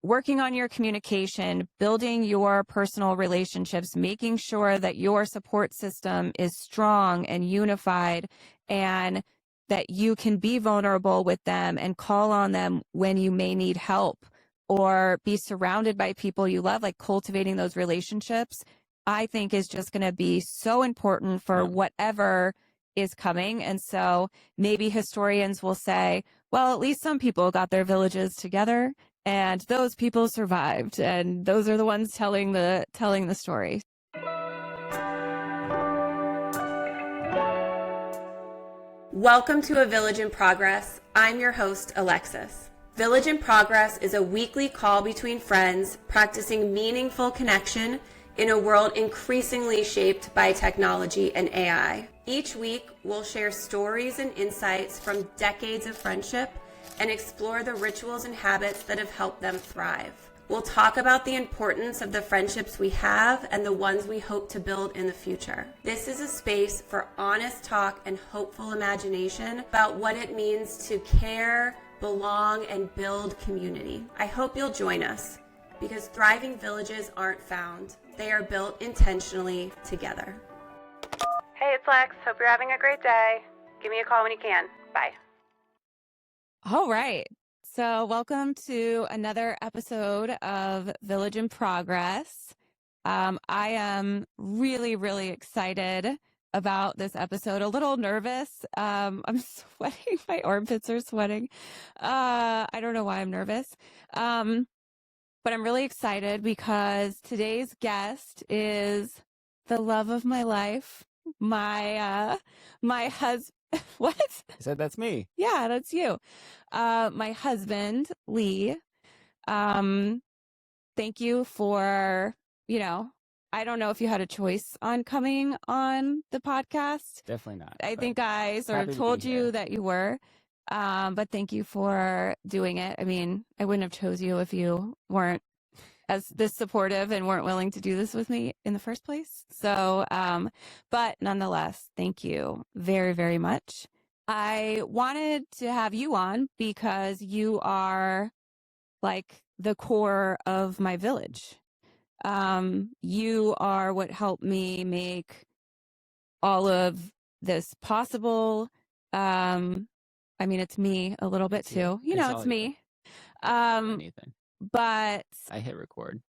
working on your communication, building your personal relationships, making sure that your support system is strong and unified, and that you can be vulnerable with them and call on them when you may need help, or be surrounded by people you love, like cultivating those relationships, I think is just going to be so important for whatever is coming. And so maybe historians will say, well, at least some people got their villages together and those people survived, and those are the ones telling the story. Welcome to A Village in Progress. I'm your host, Alexis. Village in Progress is a weekly call between friends practicing meaningful connection in a world increasingly shaped by technology and AI. Each week, we'll share stories and insights from decades of friendship and explore the rituals and habits that have helped them thrive. We'll talk about the importance of the friendships we have and the ones we hope to build in the future. This is a space for honest talk and hopeful imagination about what it means to care, belong, and build community. I hope you'll join us, because thriving villages aren't found. They are built intentionally together. Hey, it's Lex. Hope you're having a great day. Give me a call when you can. Bye. All right. So welcome to another episode of Village in Progress. I am really, really excited about this episode. A little nervous. I'm sweating. My armpits are sweating. I don't know why I'm nervous. But I'm really excited because today's guest is the love of my life. My husband. What? I said that's me. Yeah, that's you. My husband, Lee. Thank you for, I don't know if you had a choice on coming on the podcast. Definitely not. I think I sort of told you that you were. But thank you for doing it. I mean, I wouldn't have chose you if you weren't as this supportive and weren't willing to do this with me in the first place. So, but nonetheless, thank you very, very much. I wanted to have you on because you are like the core of my village. You are what helped me make all of this possible. I mean, it's me a little bit too. It's me. Anything. But I hit record.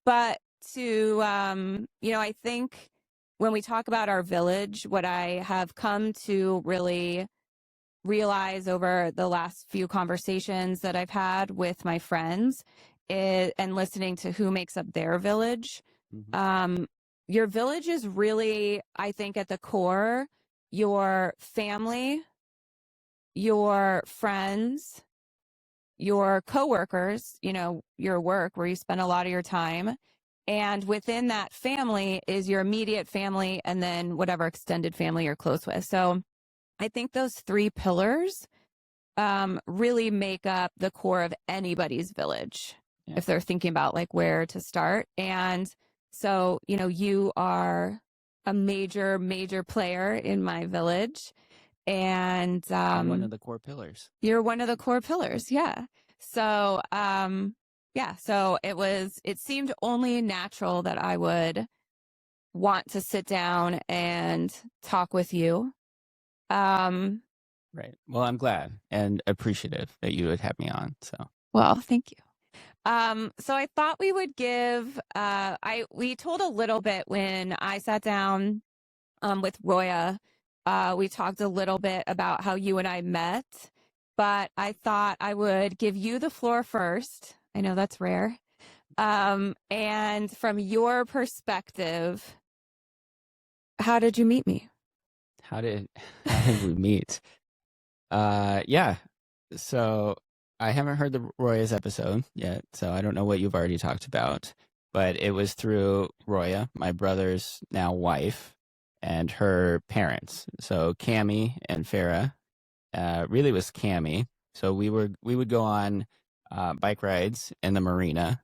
But to, I think when we talk about our village, what I have come to really realize over the last few conversations that I've had with my friends and listening to who makes up their village, your village is really, I think, at the core, your family, your friends, your coworkers, your work where you spend a lot of your time. And within that family is your immediate family and then whatever extended family you're close with. So I think those three pillars really make up the core of anybody's village if they're thinking about like where to start. And so, you are a major, major player in my village. And I'm one of the core pillars. You're one of the core pillars. Yeah. So, so it seemed only natural that I would want to sit down and talk with you. Right. Well, I'm glad and appreciative that you would have me on. So, well, thank you. So I thought we would give, we told a little bit when I sat down, with Roya. We talked a little bit about how you and I met, but I thought I would give you the floor first. I know that's rare. And from your perspective, how did you meet me? How did we meet? So I haven't heard the Roya's episode yet, so I don't know what you've already talked about, but it was through Roya, my brother's now wife, and her parents. So Cammie and Farah, really was Cammie. So we would go on bike rides in the marina,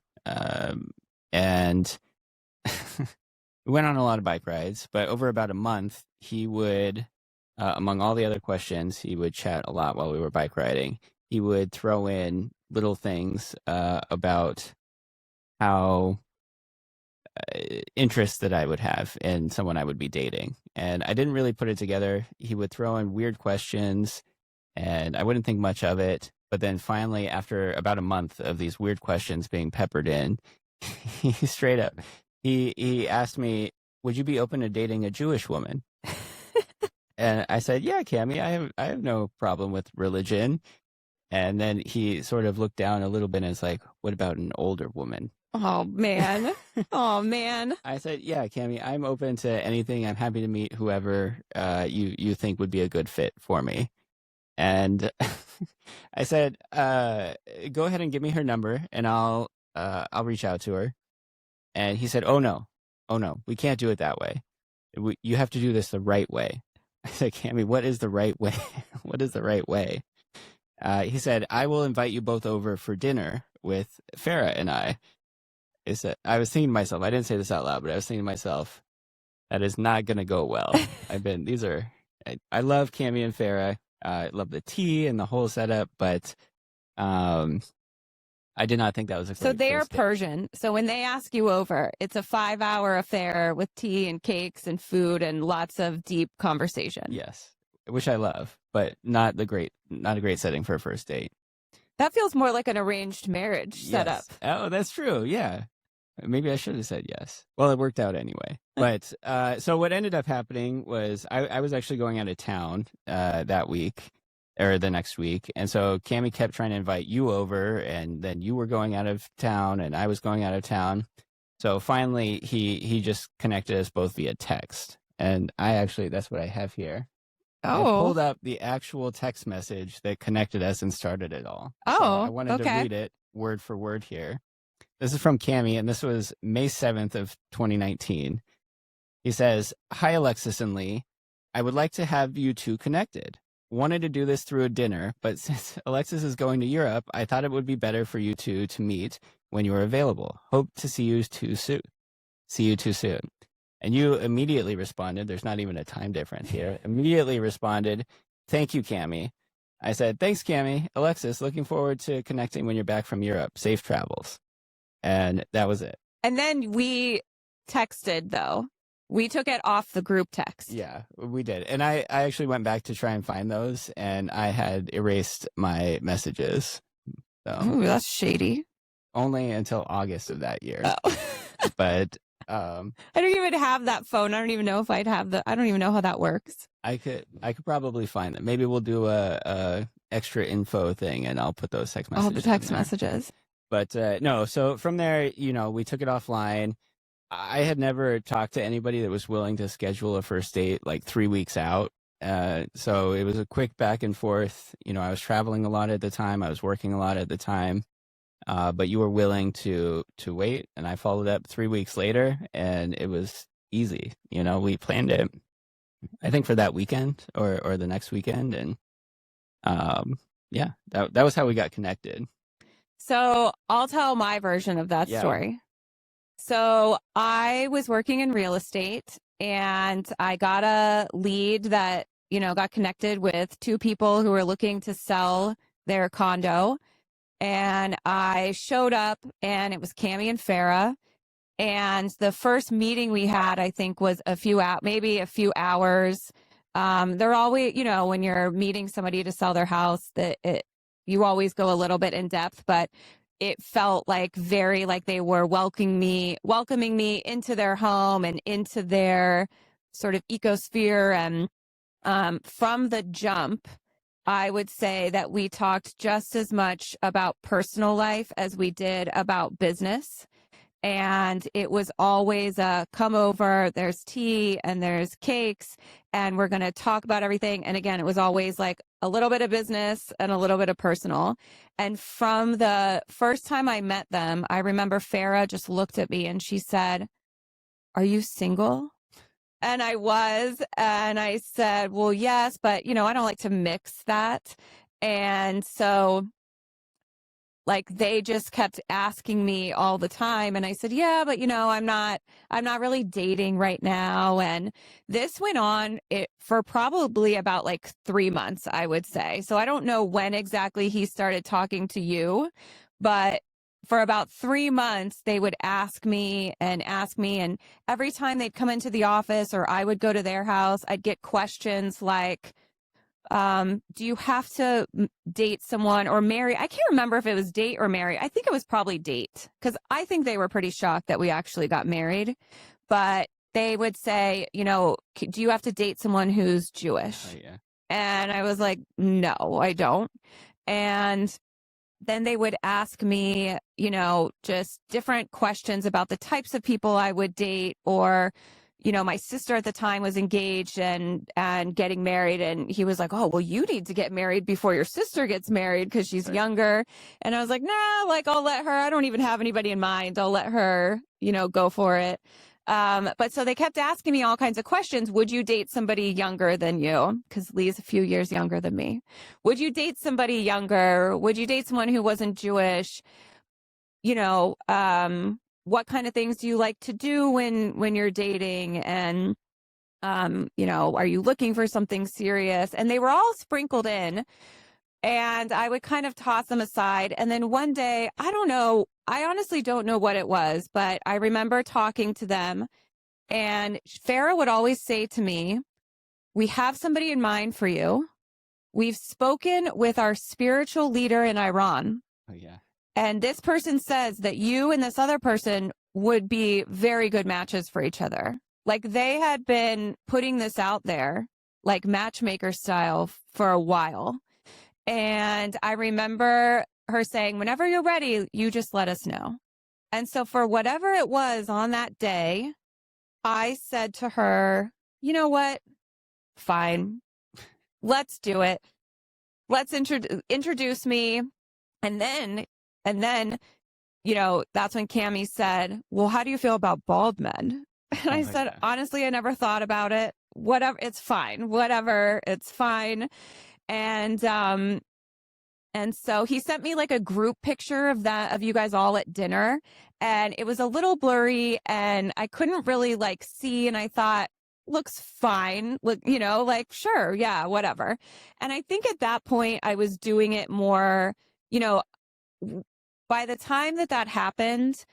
and we went on a lot of bike rides. But over about a month, he would, among all the other questions, he would chat a lot while we were bike riding. He would throw in little things about how interests that I would have in someone I would be dating. And I didn't really put it together. He would throw in weird questions and I wouldn't think much of it. But then finally, after about a month of these weird questions being peppered in, he straight up, he asked me, would you be open to dating a Jewish woman? And I said, yeah, Cami, I have no problem with religion. And then he sort of looked down a little bit and is like, what about an older woman? Oh, man. Oh, man. I said, yeah, Cami, I'm open to anything. I'm happy to meet whoever you think would be a good fit for me. And I said, go ahead and give me her number and I'll reach out to her. And he said, oh no, we can't do it that way. You have to do this the right way. I said, Cami, what is the right way? What is the right way? He said, I will invite you both over for dinner with Farah and I. I was thinking to myself, I didn't say this out loud, but I was thinking to myself, that is not going to go well. I love Cami and Farah. I love the tea and the whole setup, but I did not think that was a great So they are first date. Persian. So when they ask you over, it's a 5-hour affair with tea and cakes and food and lots of deep conversation. Yes, which I love, but not a great setting for a first date. That feels more like an arranged marriage setup. Yes. Oh, that's true. Yeah. Maybe I should have said yes. Well, it worked out anyway. But so what ended up happening was I was actually going out of town that week or the next week. And so Cami kept trying to invite you over and then you were going out of town and I was going out of town. So finally he just connected us both via text. And that's what I have here. I pulled up the actual text message that connected us and started it all. Oh, so I wanted to okay. read it word for word here. This is from Cami, and this was May 7th of 2019. He says, hi, Alexis and Lee. I would like to have you two connected. Wanted to do this through a dinner, but since Alexis is going to Europe, I thought it would be better for you two to meet when you are available. Hope to see you too soon. And you immediately responded, there's not even a time difference here, immediately responded, thank you, Cami. I said, thanks, Cami. Alexis, looking forward to connecting when you're back from Europe. Safe travels. And that was it. And then we texted, though. We took it off the group text. Yeah, we did. And I actually went back to try and find those, and I had erased my messages. So Ooh, that's shady. only until August of that year. Oh. But I don't even have that phone. I don't even know if I don't even know how that works. I could probably find them. Maybe we'll do a extra info thing, and I'll put those text messages. All the text messages. But no, so from there, we took it offline. I had never talked to anybody that was willing to schedule a first date like 3 weeks out. So it was a quick back and forth. I was traveling a lot at the time. I was working a lot at the time. But you were willing to wait, and I followed up 3 weeks later, and it was easy. We planned it, I think, for that weekend or the next weekend, and yeah, that was how we got connected. So I'll tell my version of that story. So I was working in real estate, and I got a lead that got connected with two people who were looking to sell their condo. And I showed up, and it was Cami and Farah. And the first meeting we had, I think, was maybe a few hours. They're always, when you're meeting somebody to sell their house, you always go a little bit in depth, but it felt very like they were welcoming me into their home and into their sort of ecosphere. And from the jump, I would say that we talked just as much about personal life as we did about business. And it was always come over, there's tea and there's cakes, and we're going to talk about everything. And again, it was always like a little bit of business and a little bit of personal. And from the first time I met them, I remember Farah just looked at me and she said, "Are you single?" And I was, and I said, well, yes, but, I don't like to mix that. And so, Like they just kept asking me all the time. And I said, yeah, but I'm not really dating right now. And this went on for probably about like 3 months, I would say. So I don't know when exactly he started talking to you, but for about 3 months, they would ask me. And every time they'd come into the office or I would go to their house, I'd get questions like, do you have to date someone or marry? I can't remember if it was date or marry. I think it was probably date, because I think they were pretty shocked that we actually got married. But they would say, do you have to date someone who's Jewish? Oh, yeah. And I was like, no, I don't. And then they would ask me, just different questions about the types of people I would date, or my sister at the time was engaged and getting married. And he was like, oh, well, you need to get married before your sister gets married because she's younger. And I was like, nah, like I'll let her. I don't even have anybody in mind. I'll let her, go for it. But so they kept asking me all kinds of questions. Would you date somebody younger than you? Because Lee's a few years younger than me. Would you date somebody younger? Would you date someone who wasn't Jewish? What kind of things do you like to do when you're dating? And, are you looking for something serious? And they were all sprinkled in, and I would kind of toss them aside. And then one day, I don't know, I honestly don't know what it was, but I remember talking to them, and Farah would always say to me, we have somebody in mind for you. We've spoken with our spiritual leader in Iran. Oh, yeah. And this person says that you and this other person would be very good matches for each other. Like they had been putting this out there, like matchmaker style, for a while. And I remember her saying, whenever you're ready, you just let us know. And so for whatever it was on that day, I said to her, you know what? Fine. Let's do it. Let's introduce me. And then, that's when Cammie said, well, how do you feel about bald men? And I said, God. honestly, I never thought about it. Whatever. It's fine. Whatever. It's fine. And so he sent me like a group picture of you guys all at dinner, and it was a little blurry and I couldn't really like see. And I thought, looks fine. Look, like, sure. Yeah, whatever. And I think at that point I was doing it more, by the time that happened,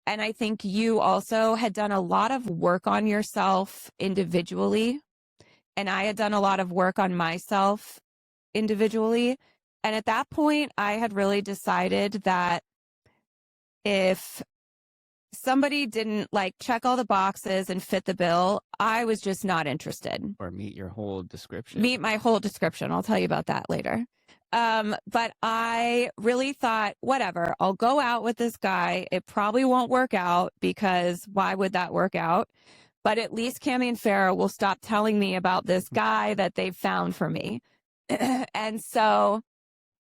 and I think you also had done a lot of work on yourself individually, and I had done a lot of work on myself individually. And at that point, I had really decided that if somebody didn't like check all the boxes and fit the bill, I was just not interested. Or meet your whole description. Meet my whole description. I'll tell you about that later. But I really thought, whatever, I'll go out with this guy. It probably won't work out, because why would that work out? But at least Cammie and Farah will stop telling me about this guy that they've found for me. And so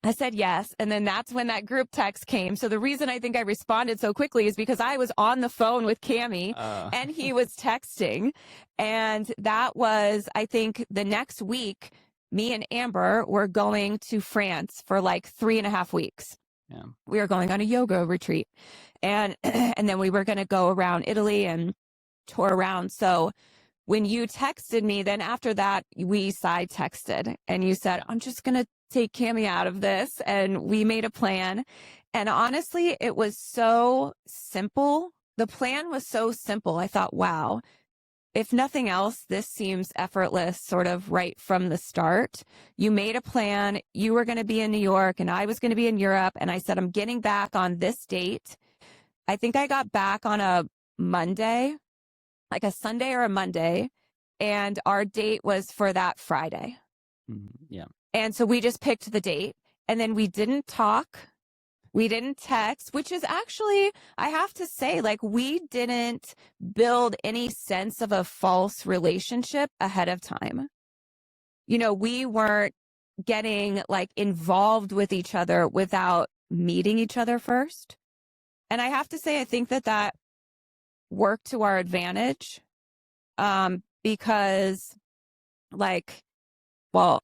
I said yes. And then that's when that group text came. So the reason I think I responded so quickly is because I was on the phone with Cammie and he was texting. And that was, I think, the next week, me and Amber were going to France for like 3.5 weeks. Yeah. We were going on a yoga retreat. And then we were going to go around Italy and tour around. So when you texted me, then after that, we side texted and you said, I'm just going to take Cammie out of this. And we made a plan. And honestly, it was so simple. The plan was so simple. I thought, wow, if nothing else, this seems effortless, sort of right from the start. You made a plan. You were going to be in New York and I was going to be in Europe. And I said, I'm getting back on this date. I think I got back on a Monday, like a Sunday or a Monday. And our date was for that Friday. Yeah. And so we just picked the date, and then we didn't talk. We didn't text, which is actually, I have to say, like, we didn't build any sense of a false relationship ahead of time. We weren't getting like involved with each other without meeting each other first. And I have to say, I think that worked to our advantage, because like, well,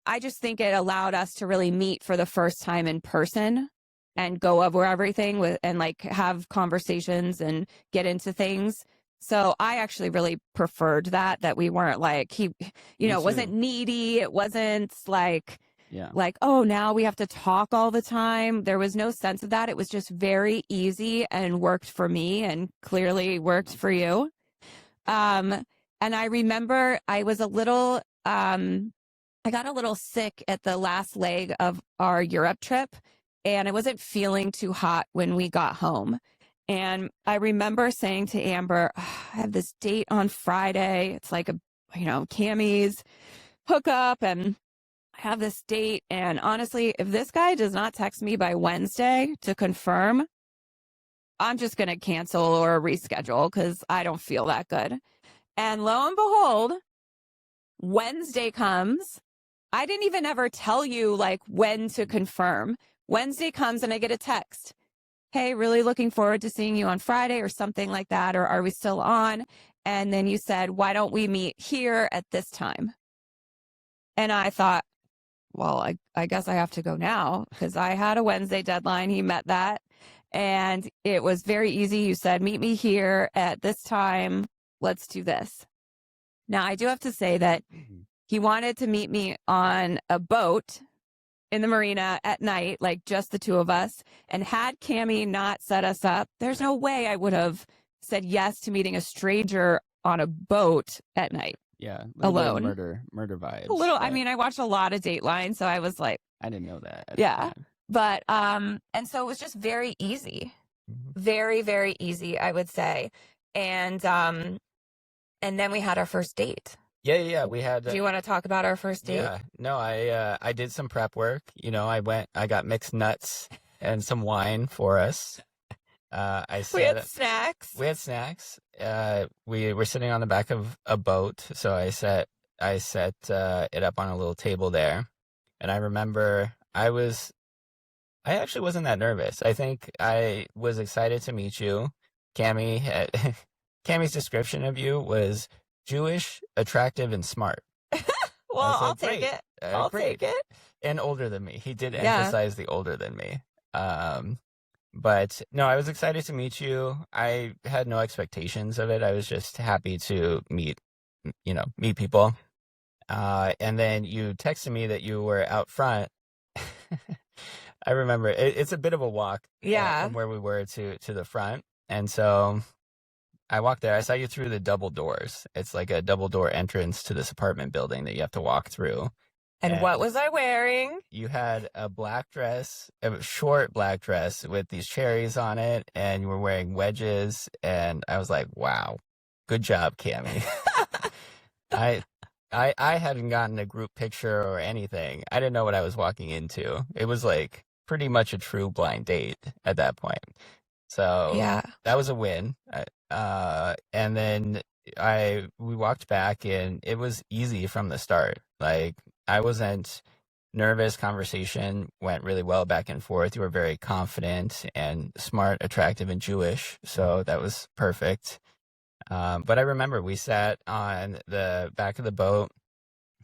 I just think it allowed us to really meet for the first time in person and go over everything with and like have conversations and get into things. So I actually really preferred that we weren't like it wasn't needy. It wasn't like oh, now we have to talk all the time. There was no sense of that. It was just very easy and worked for me and clearly worked for you. And I remember I was a little I got a little sick at the last leg of our Europe trip, and I wasn't feeling too hot when we got home. And I remember saying to Amber, I have this date on Friday. It's like Cammy's hookup, and I have this date. And honestly, if this guy does not text me by Wednesday to confirm, I'm just going to cancel or reschedule because I don't feel that good. And lo and behold, Wednesday comes. I didn't even ever tell you like when to confirm. Wednesday comes and I get a text. Hey, really looking forward to seeing you on Friday or something like that. Or are we still on? And then you said, why don't we meet here at this time? And I thought, well, I guess I have to go now because I had a Wednesday deadline. He met that. And it was very easy. You said, meet me here at this time. Let's do this. Now, I do have to say that he wanted to meet me on a boat in the marina at night, like just the two of us. And had Cammy not set us up, there's no way I would have said yes to meeting a stranger on a boat at night. Yeah, alone. Murder vibes. A little. I mean, I watched a lot of Dateline, so I was like, I didn't know that. Yeah, but and so it was just very easy, very, very easy, I would say. And then we had our first date. Yeah. We had. Do you want to talk about our first date? Yeah. No, I did some prep work. I got mixed nuts and some wine for us. We had snacks. We were sitting on the back of a boat, so I set it up on a little table there, and I remember I actually wasn't that nervous. I think I was excited to meet you. Cammy's description of you was Jewish, attractive, and smart. Well, I'll take it. I'll take it. And older than me. He did emphasize the older than me. But no, I was excited to meet you. I had no expectations of it. I was just happy to meet people. And then you texted me that you were out front. I remember it's a bit of a walk from where we were to the front. And so I walked there. I saw you through the double doors. It's like a double door entrance to this apartment building that you have to walk through. And what was I wearing? You had a black dress, a short black dress with these cherries on it, and you were wearing wedges. And I was like, wow, good job, Cammy. I hadn't gotten a group picture or anything. I didn't know what I was walking into. It was like pretty much a true blind date at that point. So that was a win. And then we walked back, and it was easy from the start. Like, I wasn't nervous. Conversation went really well back and forth. You were very confident and smart, attractive, and Jewish. So that was perfect. But I remember we sat on the back of the boat.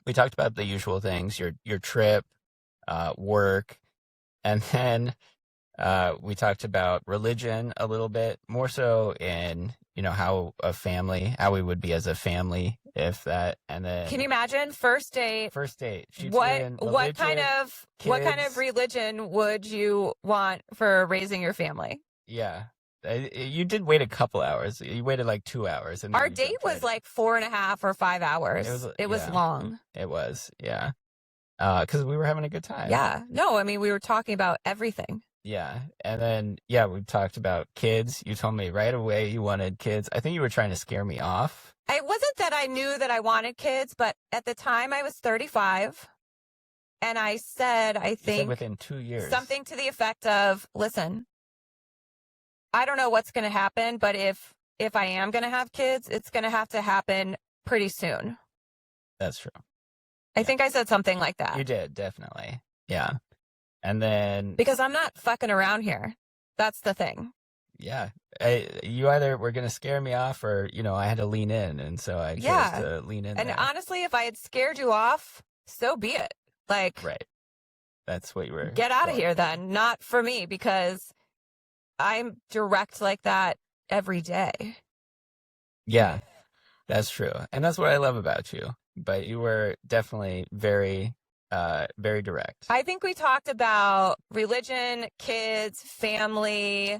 We talked about the usual things, your trip, work, and then we talked about religion a little bit, more so in how we would be as a family, if that. And then, can you imagine first date? What kind of religion would you want for raising your family? Yeah. You did wait a couple hours. You waited like 2 hours. And our date was like 4.5 or 5 hours. It was long. It was, yeah. Because we were having a good time. Yeah. No, I mean, we were talking about everything. Yeah. And then, we talked about kids. You told me right away you wanted kids. I think you were trying to scare me off. It wasn't that I knew that I wanted kids, but at the time I was 35. And I said, within 2 years. Something to the effect of, listen, I don't know what's going to happen, but if I am going to have kids, it's going to have to happen pretty soon. That's true. I think I said something like that. You did, definitely. Yeah. And then... because I'm not fucking around here. That's the thing. Yeah. You either were going to scare me off or, I had to lean in. And so I chose to lean in. And there. honestly, if I had scared you off, so be it. Like, Right. That's what you were. get out of going here for. then. Not for me, because I'm direct like that every day. Yeah, that's true. And that's what I love about you. But you were definitely very, very direct. I think we talked about religion, kids, family.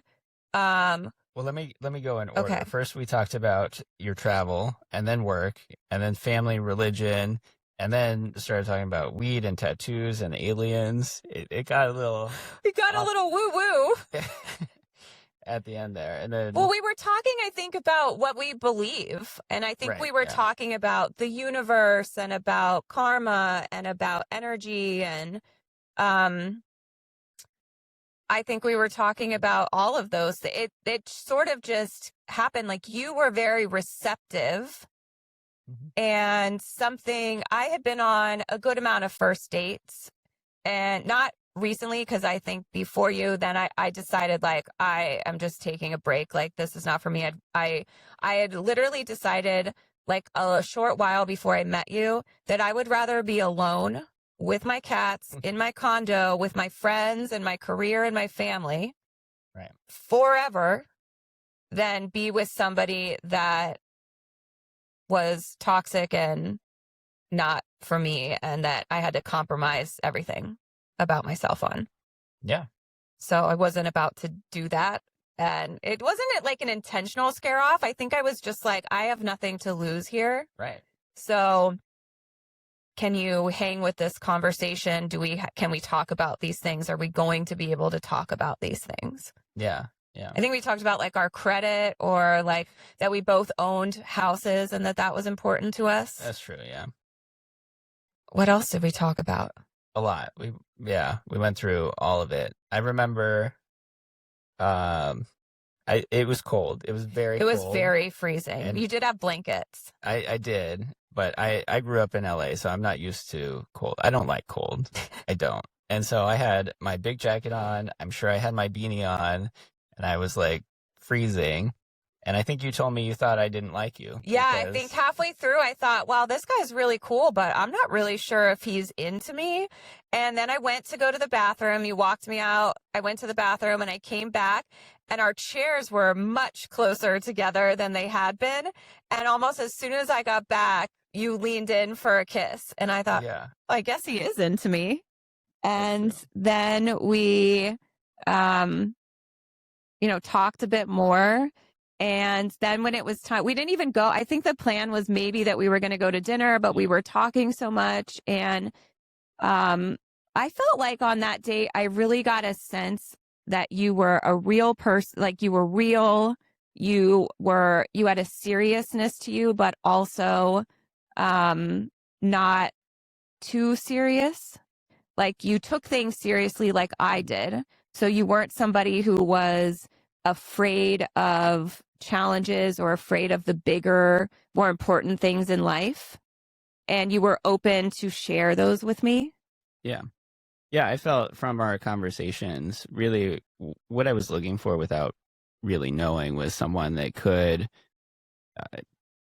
Well, let me go in order. Okay. First, we talked about your travel, and then work, and then family, religion, and then started talking about weed and tattoos and aliens. It got a little We got a little woo-woo. at the end there, and then Well, we were talking, I think, about what we believe. And I think Right, we were yeah. talking about the universe and about karma and about energy. And I think we were talking about all of those. It sort of just happened. Like, you were very receptive. Mhm. And something, I had been on a good amount of first dates, and not recently, because I think before you, then I decided, like, I am just taking a break. Like, this is not for me. I had literally decided, like, a short while before I met you, that I would rather be alone with my cats in my condo with my friends and my career and my family Right. forever than be with somebody that was toxic and not for me, and that I had to compromise everything about myself on. Yeah. So I wasn't about to do that. And it wasn't like an intentional scare off. I think I was just like, I have nothing to lose here. Right. So can you hang with this conversation? Can we talk about these things? Are we going to be able to talk about these things? Yeah. Yeah. I think we talked about, like, our credit, or like that we both owned houses and that was important to us. That's true. Yeah. What else did we talk about? A lot. We went through all of it. I remember it was cold. It was very It was cold. very freezing. And You did have blankets. I did, but I grew up in LA, so I'm not used to cold. I don't like cold. I don't. And so I had my big jacket on. I'm sure I had my beanie on, and I was like freezing. And I think you told me you thought I didn't like you. Yeah, I because- think halfway through I thought, wow, this guy's really cool, but I'm not really sure if he's into me. And then I went to go to the bathroom. You walked me out. I went to the bathroom and I came back, and our chairs were much closer together than they had been. And almost as soon as I got back, you leaned in for a kiss. And I thought, Yeah. I guess he is into me. And true. then we, talked a bit more. And then when it was time, we didn't even go. I think the plan was maybe that we were going to go to dinner, but we were talking so much. And I felt like on that date, I really got a sense that you were a real person, like you were real. You had a seriousness to you, but also not too serious. Like, you took things seriously like I did. So you weren't somebody who was afraid of challenges or afraid of the bigger, more important things in life. And you were open to share those with me. Yeah. Yeah, I felt from our conversations, really what I was looking for without really knowing was someone that could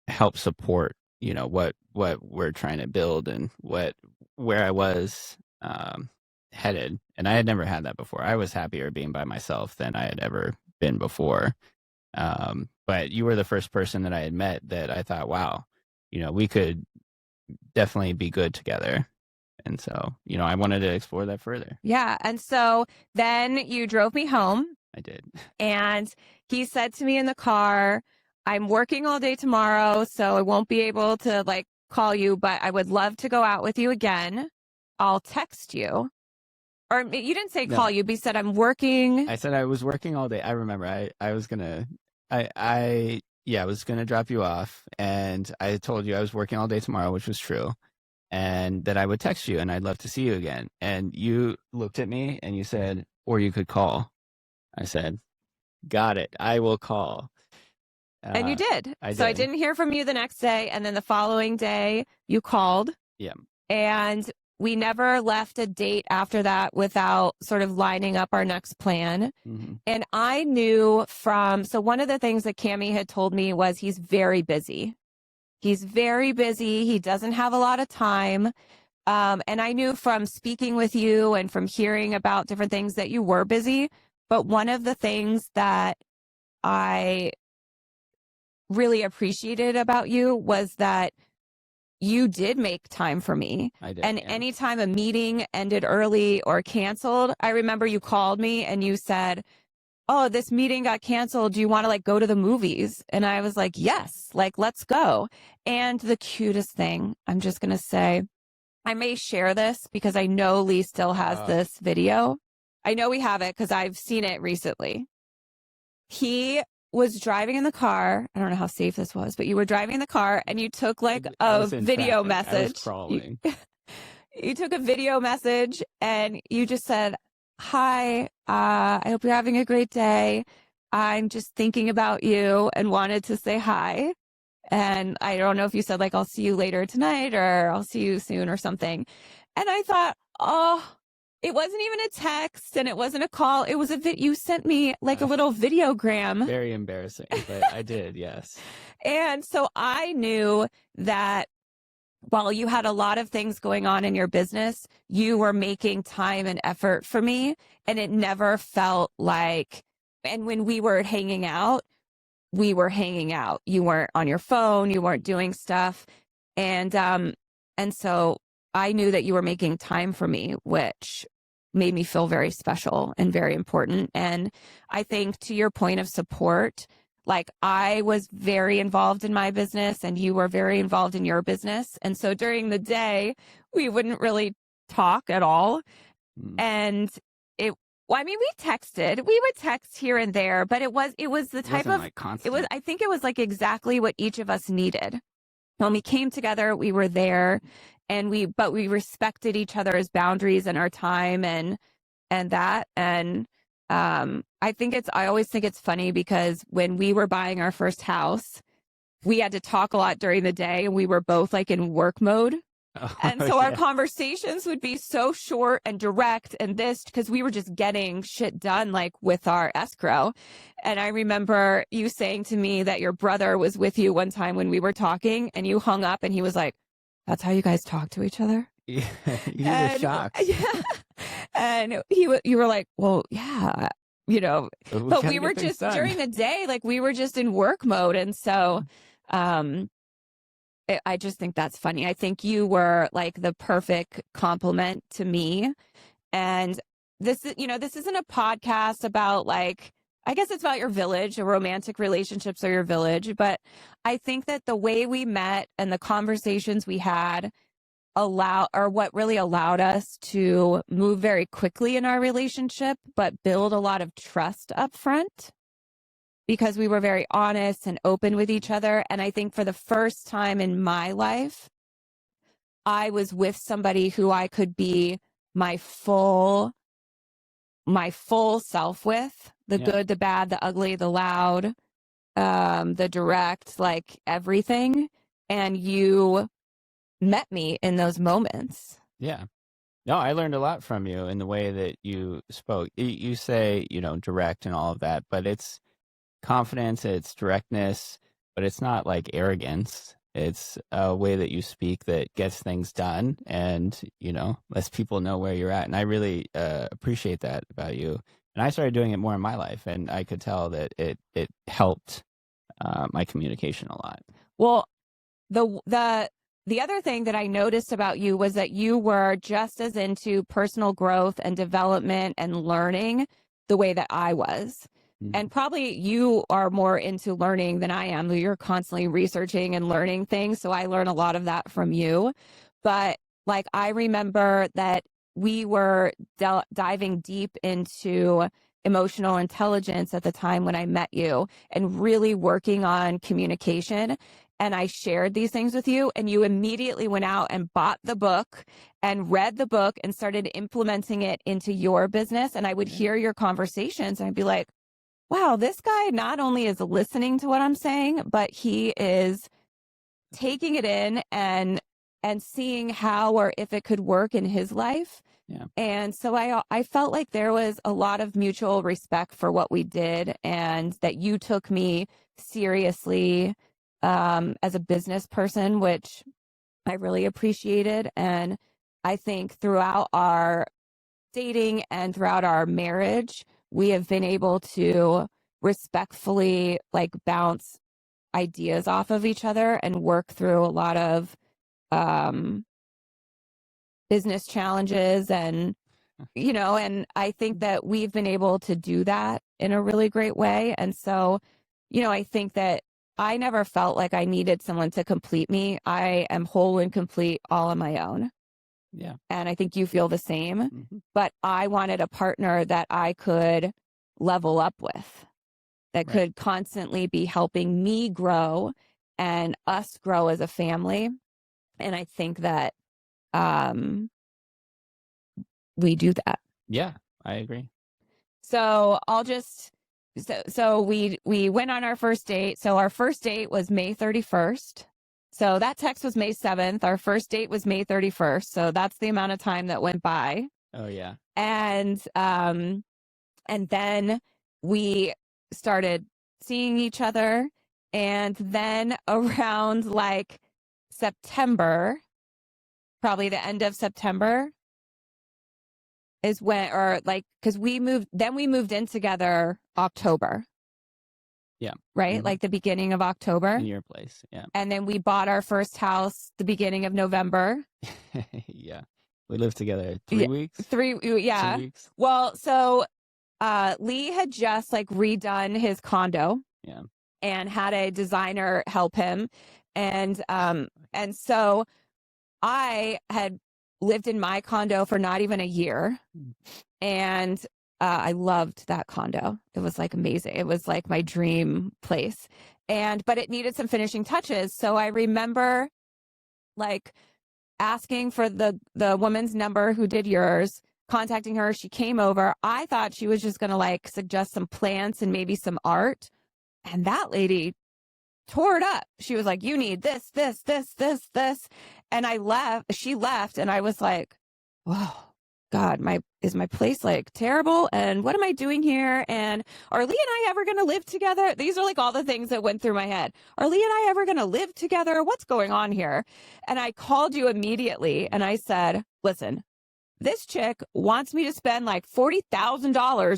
help support, what we're trying to build and where I was headed. And I had never had that before. I was happier being by myself than I had ever been before. But you were the first person that I had met that I thought, wow, we could definitely be good together. And so, I wanted to explore that further. Yeah. And so then you drove me home, I did. and he said to me in the car, I'm working all day tomorrow, so I won't be able to call you, but I would love to go out with you again. I'll text you. Or you didn't say call you, but you said I'm working. I said I was working all day. I remember I was gonna, I was gonna drop you off, and I told you I was working all day tomorrow, which was true. And that I would text you and I'd love to see you again. And you looked at me and you said, or you could call. I said, got it. I will call. And you did. I So I did. didn't hear from you the next day. And then the following day you called. Yeah. And we never left a date after that without sort of lining up our next plan. Mm-hmm. And I knew so one of the things that Cammie had told me was he's very busy. He's very busy. He doesn't have a lot of time. And I knew from speaking with you and from hearing about different things that you were busy. But one of the things that I really appreciated about you was that you did make time for me. I did. And yeah. anytime a meeting ended early or canceled, I remember you called me and you said, "Oh, this meeting got canceled. Do you want to like go to the movies?" And I was like, "Yes, like let's go." And the cutest thing, I'm just going to say, I may share this because I know Lee still has this video. I know we have it because I've seen it recently. He was driving in the car. I don't know how safe this was, but you were driving in the car and you took like a video message. You took a video message and you just said, "Hi, I hope you're having a great day. I'm just thinking about you and wanted to say hi." And I don't know if you said like, "I'll see you later tonight," or "I'll see you soon," or something. And I thought, oh, it wasn't even a text and it wasn't a call. It was you sent me like a little videogram. Very embarrassing, but I did, yes. And so I knew that while you had a lot of things going on in your business, you were making time and effort for me. And it never felt like, and when we were hanging out, we were hanging out. You weren't on your phone, you weren't doing stuff. And so I knew that you were making time for me, which made me feel very special and very important. And I think to your point of support, like I was very involved in my business and you were very involved in your business. And so during the day, we wouldn't really talk at all. And I mean, we texted. We would text here and there, but it was the type of like constant. I think it was like exactly what each of us needed. When we came together, we were there, and we respected each other's boundaries and our time and that. And I always think it's funny because when we were buying our first house, we had to talk a lot during the day, and we were both like in work mode. And so our conversations would be so short and direct and this because we were just getting shit done like with our escrow. And I remember you saying to me that your brother was with you one time when we were talking and you hung up and he was like, "That's how you guys talk to each other?" Yeah, he was shocked. Yeah. And you were like, "Well, yeah, you know," but we were just during the day, like we were just in work mode. And so, I just think that's funny. I think you were like the perfect compliment to me. And this isn't a podcast about like, I guess it's about your village, or romantic relationships or your village. But I think that the way we met and the conversations we had what really allowed us to move very quickly in our relationship, but build a lot of trust up front. Because we were very honest and open with each other. And I think for the first time in my life, I was with somebody who I could be my full self with, the good, the bad, the ugly, the loud, the direct, like everything. And you met me in those moments. Yeah. No, I learned a lot from you in the way that you spoke. You say, direct and all of that, but it's confidence, it's directness, but it's not like arrogance. It's a way that you speak that gets things done and, lets people know where you're at. And I really appreciate that about you. And I started doing it more in my life, and I could tell that it helped my communication a lot. Well, the other thing that I noticed about you was that you were just as into personal growth and development and learning the way that I was. And probably you are more into learning than I am. You're constantly researching and learning things. So I learn a lot of that from you. But like, I remember that we were diving deep into emotional intelligence at the time when I met you and really working on communication. And I shared these things with you, and you immediately went out and bought the book and read the book and started implementing it into your business. And I would hear your conversations and I'd be like, wow, this guy not only is listening to what I'm saying, but he is taking it in and seeing how or if it could work in his life. Yeah. And so I felt like there was a lot of mutual respect for what we did, and that you took me seriously as a business person, which I really appreciated. And I think throughout our dating and throughout our marriage, we have been able to respectfully like bounce ideas off of each other and work through a lot of business challenges and and I think that we've been able to do that in a really great way. And so, I think that I never felt like I needed someone to complete me. I am whole and complete all on my own. Yeah. And I think you feel the same. Mm-hmm. But I wanted a partner that I could level up with, that could constantly be helping me grow and us grow as a family. And I think that we do that. Yeah, I agree. So so we went on our first date. So our first date was May 31st. So that text was May 7th. Our first date was May 31st. So that's the amount of time that went by. Oh yeah. And then we started seeing each other. And then around like September, probably the end of September, is when, or like, because we moved in together October. Yeah. Right? Mm-hmm. Like the beginning of October. In your place. Yeah. And then we bought our first house the beginning of November. Yeah. We lived together 3 weeks. 2 weeks. Well, so Lee had just like redone his condo. Yeah. And had a designer help him. And so I had lived in my condo for not even a year. And I loved that condo. It was like amazing. It was like my dream place. But it needed some finishing touches. So I remember like asking for the woman's number who did yours, contacting her. She came over. I thought she was just going to like suggest some plants and maybe some art. And that lady tore it up. She was like, you need this, this, this, this, this. And she left. And I was like, whoa, God, is my place like terrible? And what am I doing here? And are Lee and I ever going to live together? These are like all the things that went through my head. Are Lee and I ever going to live together? What's going on here? And I called you immediately and I said, listen, this chick wants me to spend like $40,000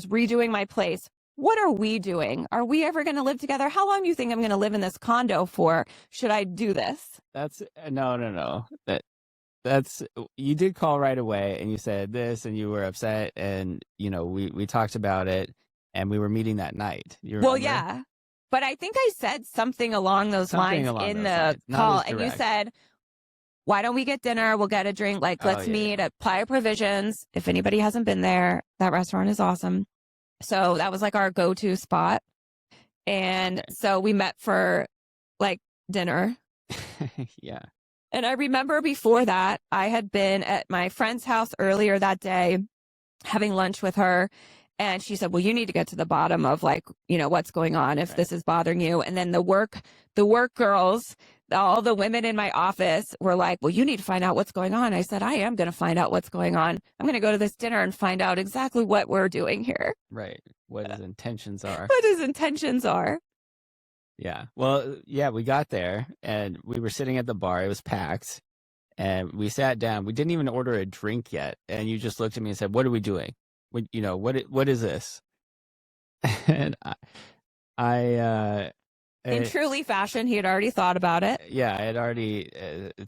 redoing my place. What are we doing? Are we ever going to live together? How long do you think I'm going to live in this condo for? Should I do this? That's no. That's you did call right away and you said this and you were upset and we talked about it and we were meeting that night. You remember? Well, yeah. But I think I said something along those lines in the call and you said, why don't we get dinner? We'll get a drink. Like, let's meet at Playa Provisions. If anybody hasn't been there, that restaurant is awesome. So that was like our go-to spot. And so we met for like dinner. Yeah. And I remember before that, I had been at my friend's house earlier that day having lunch with her. And she said, well, you need to get to the bottom of like, what's going on if this is bothering you. And then the work girls, all the women in my office were like, well, you need to find out what's going on. I said, I am going to find out what's going on. I'm going to go to this dinner and find out exactly what we're doing here. Right. What his intentions are. What his intentions are. Yeah. Well, yeah, we got there and we were sitting at the bar. It was packed and we sat down. We didn't even order a drink yet. And you just looked at me and said, what are we doing? What is this? And I in truly fashion, he had already thought about it. Yeah, I had already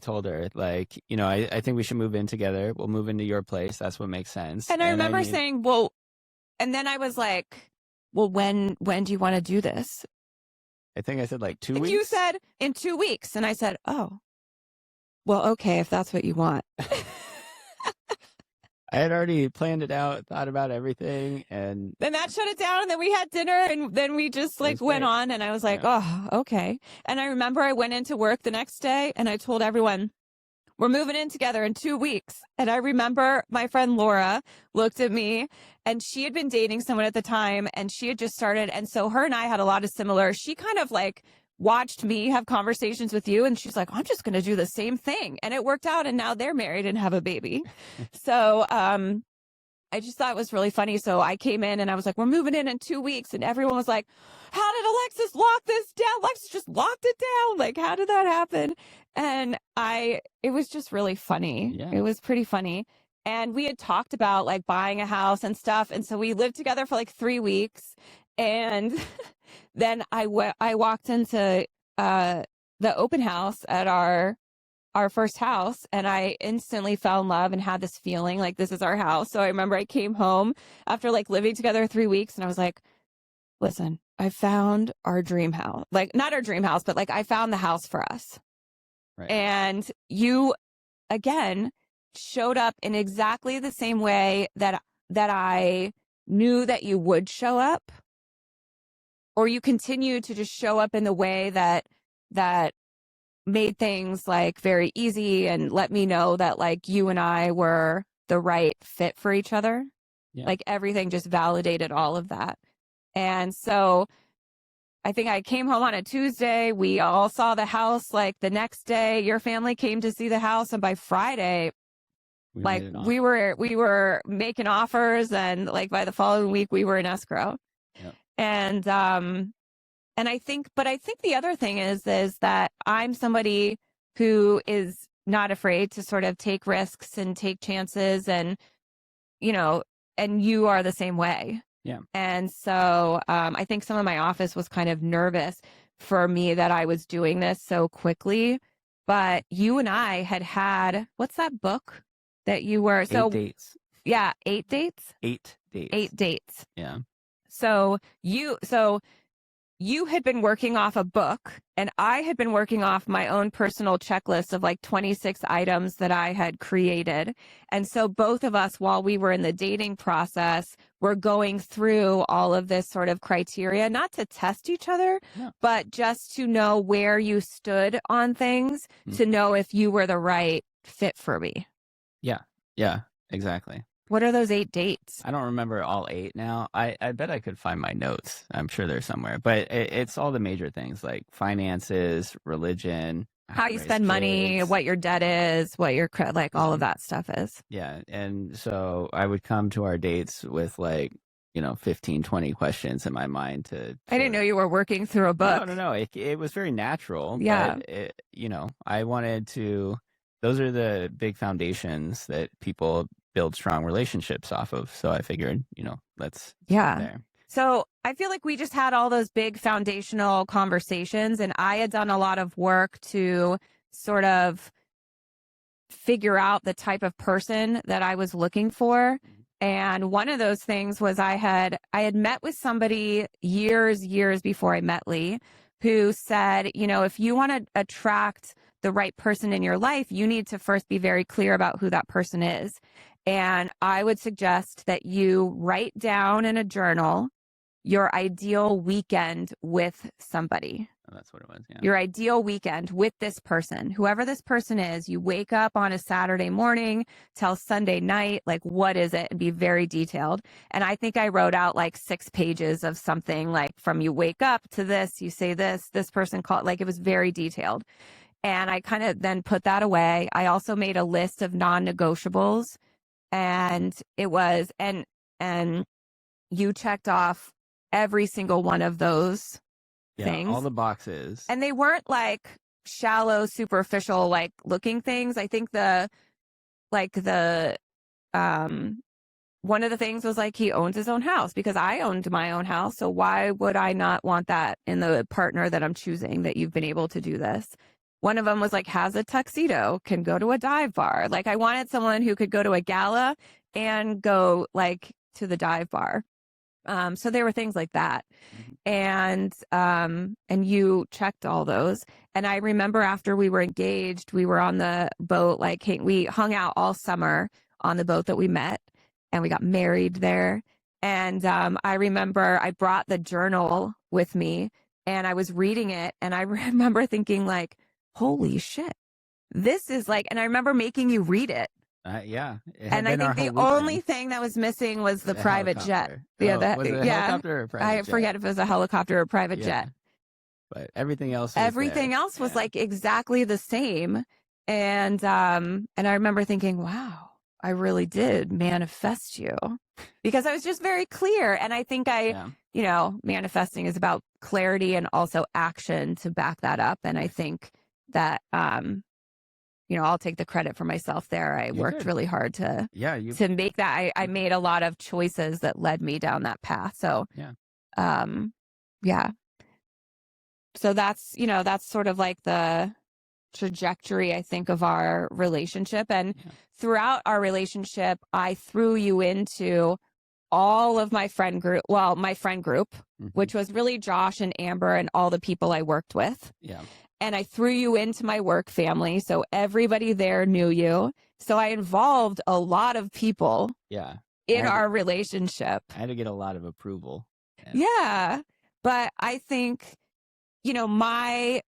told her, like, I think we should move in together. We'll move into your place. That's what makes sense. And I remember saying, well, and then I was like, well, when do you want to do this? I think I said like 2 weeks. You said in 2 weeks. And I said, oh, well, okay, if that's what you want. I had already planned it out, thought about everything, and then that shut it down. And then we had dinner, and then we just like went on. And I was like, oh, okay. And I remember I went into work the next day, and I told everyone, we're moving in together in 2 weeks. And I remember my friend Laura looked at me, and she had been dating someone at the time, and she had just started. And so her and I had a lot of similar. She kind of like watched me have conversations with you, and she's like, I'm just going to do the same thing. And it worked out, and now they're married and have a baby. So I just thought it was really funny. So I came in and I was like, we're moving in 2 weeks. And everyone was like, how did Alexis lock this down? Alexis just locked it down. Like, how did that happen? And it was just really funny. Yeah. It was pretty funny. And we had talked about like buying a house and stuff. And so we lived together for like 3 weeks. And then I walked into the open house at our first house, and I instantly fell in love and had this feeling like this is our house. So I remember I came home after like living together 3 weeks, and I was like, listen, I found our dream house. Like, not our dream house, but like I found the house for us. Right. And you, again, showed up in exactly the same way that I knew that you would show up, or you continue to just show up in the way that made things like very easy and let me know that like you and I were the right fit for each other. Yeah. Like everything just validated all of that. And so I think I came home on a Tuesday. We all saw the house like the next day. Your family came to see the house. And by Friday, we were making offers, and like by the following week we were in escrow. Yep. And I think the other thing is that I'm somebody who is not afraid to sort of take risks and take chances, and, you know, and you are the same way. Yeah. And so I think some of my office was kind of nervous for me that I was doing this so quickly, but you and I had, what's that book that you were? 8 dates. Yeah. 8 dates? 8 dates. 8 dates. Yeah. So you had been working off a book, and I had been working off my own personal checklist of like 26 items that I had created. And so both of us, while we were in the dating process, were going through all of this sort of criteria, not to test each other, but just to know where you stood on things, to know if you were the right fit for me. Yeah. Yeah, exactly. What are those 8 dates? I don't remember all 8 now. I bet I could find my notes. I'm sure they're somewhere. But it's all the major things like finances, religion, how you spend money, what your debt is, what your like all of that stuff is. Yeah. And so I would come to our dates with like, 15, 20 questions in my mind to I didn't know you were working through a book. No. It was very natural. Yeah. But I wanted to, those are the big foundations that people build strong relationships off of. So I figured, let's start there. So I feel like we just had all those big foundational conversations, and I had done a lot of work to sort of figure out the type of person that I was looking for. And one of those things was I had met with somebody years before I met Lee, who said, if you want to attract the right person in your life, you need to first be very clear about who that person is. And I would suggest that you write down in a journal your ideal weekend with somebody. Oh, that's what it was. Yeah. Your ideal weekend with this person, whoever this person is. You wake up on a Saturday morning till Sunday night, like what is it? And be very detailed. And I think I wrote out like 6 pages of something like from you wake up to this, you say this person called, like it was very detailed. And I kind of then put that away. I also made a list of non-negotiables. And it was, and you checked off every single one of those things. All the boxes. And they weren't like shallow, superficial, like looking things. I think one of the things was like he owns his own house, because I owned my own house. So why would I not want that in the partner that I'm choosing, that you've been able to do this? One of them was like, has a tuxedo, can go to a dive bar. Like I wanted someone who could go to a gala and go like to the dive bar. So there were things like that. And you checked all those. And I remember after we were engaged, we were on the boat, like we hung out all summer on the boat that we met, and we got married there. And I remember I brought the journal with me, and I was reading it, and I remember thinking like, holy shit, this is like, and I remember making you read it. Yeah. And I think the only thing that was missing was the private jet. Yeah, was it a helicopter or a private jet? I forget if it was a helicopter or a private jet. But everything else was like exactly the same. And I remember thinking, wow, I really did manifest you, because I was just very clear. And I think manifesting is about clarity and also action to back that up. And I think that, I'll take the credit for myself there. I worked really hard to make that. I made a lot of choices that led me down that path. So, So that's sort of like the trajectory, I think, of our relationship. And throughout our relationship, I threw you into all of my friend group. Well, my friend group, which was really Josh and Amber and all the people I worked with. Yeah. And I threw you into my work family. So everybody there knew you. So I involved a lot of people in our relationship. I had to get a lot of approval. Yeah. But I think,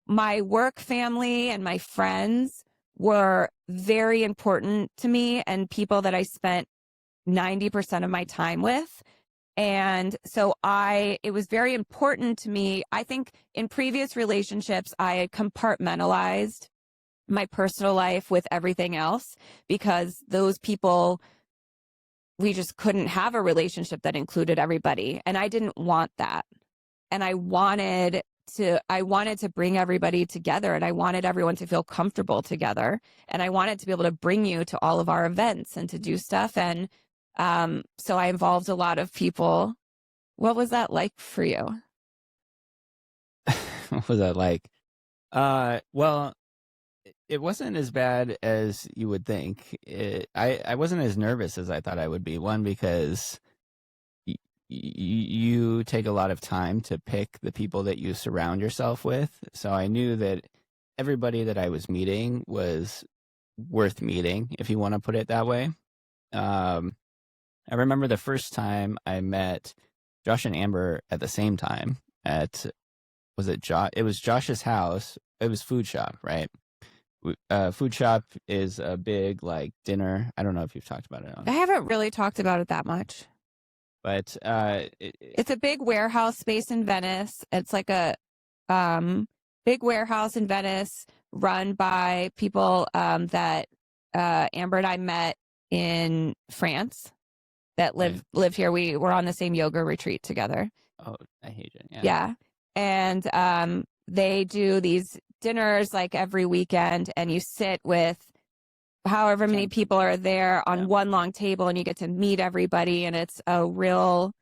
my work family and my friends were very important to me, and people that I spent 90% of my time with. And so it was very important to me. I think in previous relationships, I had compartmentalized my personal life with everything else, because those people, we just couldn't have a relationship that included everybody. And I didn't want that. And I wanted to bring everybody together, and I wanted everyone to feel comfortable together. And I wanted to be able to bring you to all of our events and to do stuff. And so I involved a lot of people. What was that like for you? What was that like? Well, it wasn't as bad as you would think. I wasn't as nervous as I thought I would be. One, because you take a lot of time to pick the people that you surround yourself with. So I knew that everybody that I was meeting was worth meeting, if you want to put it that way. I remember the first time I met Josh and Amber at the same time it was Josh's house. It was Food Shop, right? Food Shop is a big dinner. I don't know if you've talked about it. I haven't really talked about it that much. But it's a big warehouse space in Venice. It's like a big warehouse in Venice run by people that Amber and I met in France that lived here. We were on the same yoga retreat together. Oh, I hate it. Yeah. And they do these dinners like every weekend, and you sit with however many people are there on one long table, and you get to meet everybody. And it's a real,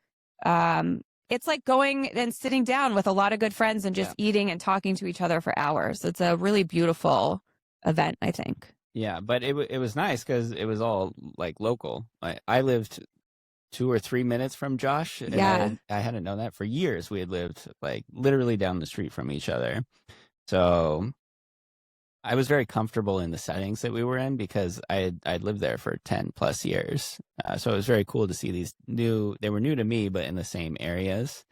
it's like going and sitting down with a lot of good friends and just eating and talking to each other for hours. It's a really beautiful event, I think. Yeah, but it was nice because it was all local. I lived 2 or 3 minutes from Josh. And I hadn't known that for years. We had lived literally down the street from each other. So I was very comfortable in the settings that we were in, because I'd lived there for 10 plus years. So it was very cool to see they were new to me, but in the same areas.